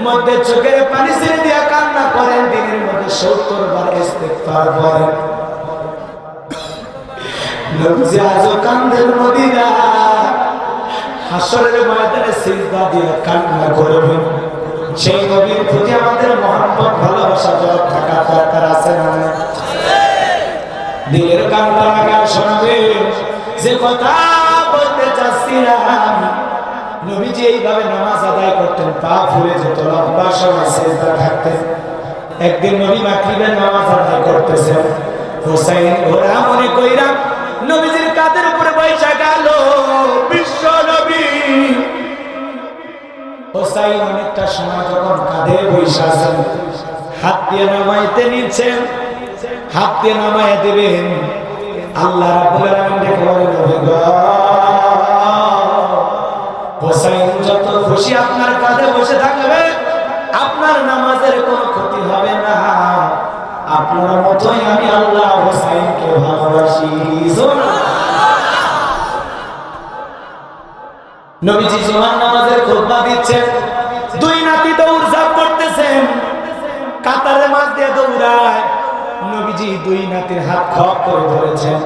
মধ্যে চোখের পানি ছেড়ে দিয়ে কান্না করেন, দিনের মধ্যে 70 বার ইস্তিগফার করেন। নবী আজও কান্দেন মদিনা, হাসরের ময়দানে সিজদা দিয়ে কান্না করবেন। সেই নবীর প্রতি আমাদের মহব্বত ভালোবাসা জড় থাকা দরকার আছে না? দিলের কান্না লাগা শোনাবে। যে কথা বলতে চাচ্ছিলাম, নবীজি এইভাবে নামাজ আদায় করতেন, পা ফুলে যেত, লম্বা সময় সিজদা থাকতেন। একদিন নবী মাগরিবের নামাজ আদায় করতেছেন, হোসাইন ঘোড়া মনে কইরা নবীজির কাঁধের উপরে বৈশা গেল। বিশ্ব নবী হোসাইন অনেকটা সময় যখন কাঁধে বৈশা আছেন, হাত দিয়ে নামাইতে নিচ্ছেন, হাত দিয়ে নামাইয়া দিবেন, আল্লাহ রাব্বুল আলামিন দেখে বলেন, হোসাইন যত খুশি আপনার কাঁধে বসে থাকবে, আপনার নামাজের কোনো ক্ষতি হবে না। আপনার মতোই আমি আল্লাহ হোসাইনকে ভালোবাসি। নবীজি জুমার নামাজের খুতবা দিচ্ছেন, দুই নাতি দৌড়ঝাঁপ করতেছেন, কাতারের মাঝ দিয়ে দৌড়ায়। নবীজি দুই নাতির হাত খপ করে ধরেছেন,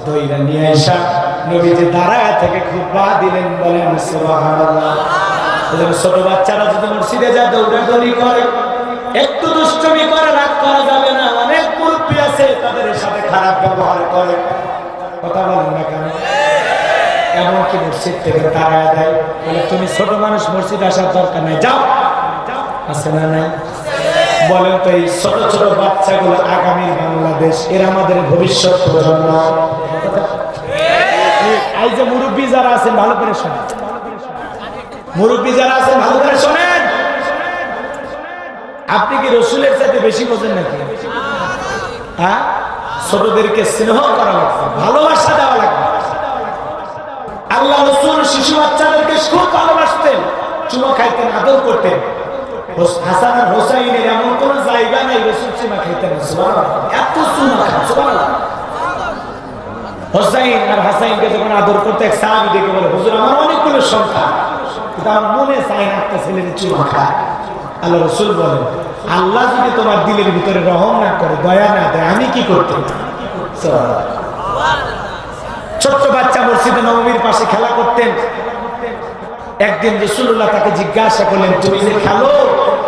দইরা নিয়ে আসা নবীজি দাঁড়ায় থেকে খুতবা দিলেন, বলেন সুবহানাল্লাহ। ছোট বাচ্চারা যদি মসজিদে যায় দৌড়াদৌড়ি করে, একটু দুষ্টুমি করে, রাগ করা যাবে না। অনেক মুরব্বী আছে তাদের সাথে খারাপ ব্যবহার করে, কথা বলেন না কেন? এমনকি মসজিদ থেকে তাড়ায় দেয়, বলে তুমি ছোট মানুষ, মসজিদ আসার দরকার নাই, যাও। আছে না নাই? বলেন তো, এই ছোট ছোট বাচ্চাগুলো আগামী বাংলাদেশ, এরা আমাদের ভবিষ্যৎ প্রজন্ম। এই যে মুরব্বী যারা আছেন ভালো করে শোনেন, মুরব্বী যারা আছেন ভালো করে শোনেন। আপনি কি রসুলের চাইতে বেশি বোঝেন নাকি? হ্যাঁ, ছোটদেরকে স্নেহ করা লাগবে, ভালোবাসা দেওয়া লাগবে। আল্লাহ রসুল শিশু বাচ্চাদেরকে খুব ভালোবাসতেন, চুমা খাইতেন, আদর করতেন। হাসান আর হোসাইনের এমন কোন জায়গা নাই রসুল চুমা খাইতেন না। সুবহানাল্লাহ, এত চুমা খান। সুবহানাল্লাহ। হোসাইন আর হাসাইনকে যখন আদর করতে এক সাহাবী ডেকে বলে, হুজুর আমার অনেকগুলো সন্তান, কিন্তু আমার মনে চাই না একটা ছেলের চুমা খায়। আল্লাহ রসুল বলেন, আল্লাহ যদি তোমার দিলের ভিতরে রহম না করে, দয়া না দেয়, আমি কি করতাম? ছোট্ট বাচ্চা মসজিদে নববীর পাশে খেলা করতেন। একদিন রাসূলুল্লাহ তাকে জিজ্ঞাসা করলেন, তুমি যে খেলো,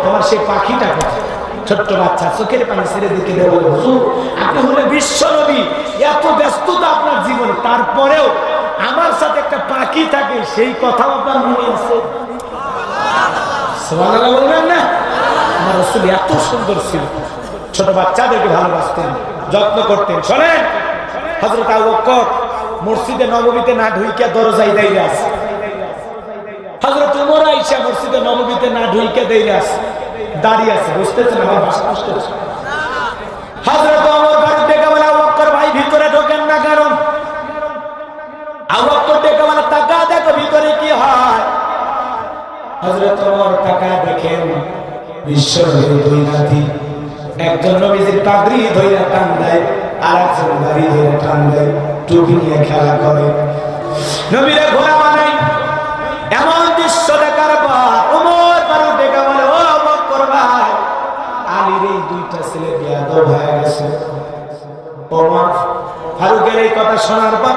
তোমার সেই পাখিটা কোথায়? ছোট্ট বাচ্চা চোখের পানি ছেড়ে দিকে দেয়, বলে, হুজুর আপনি হলেন বিশ্ব নবী, এত ব্যস্ততা আপনার জীবনে, তারপরেও আমার সাথে একটা পাখি থাকে, সেই কথাও আপনার মনে আছে? সুবহানাল্লাহ বলবেন না? আমার রাসূল এত সুন্দর ছিল, ছোট বাচ্চাদেরকে ভালোবাসতেন, যত্ন করতেন। শোনেন, হযরত আবু বকর মসজিদে নববীতে না ঢুইকা দরজায় দাঁড়িয়ে আছে, হযরত ওমর আয়েশা মসজিদে নববীতে না ঢুইকা দাঁড়িয়ে আছে, বুঝতেছেন আমার ভাষা? বুঝতেছেন? হযরত ওমর ফারুক ডেকে বলে, আবু বকর ভাই ভিতরে ঢোকেন না কেন? আবু বকর ডেকে বলে, তাকা দেখো ভিতরে কি হয়। হযরত ওমর তাকা দেখেন, বিশ্বনবীর দুই নাতি, একজন নবীজির পাগড়ি ধইরা টান দেয়, আর একজন দাড়ি ধইরা টান দেয়, টুপি নিয়ে খেলা করে, নবীরে ঘোড়া বানায়। এমন দৃশ্য দেখার পর ওমর ফারুক ডেকে বলে, ও আবু বকর ভাই, আলীর এই দুইটা ছেলে বেয়াদব হয়ে গেছে। ওমর ফারুকের এই কথা শোনার পর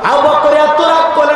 আবু বকর এত রাগ করে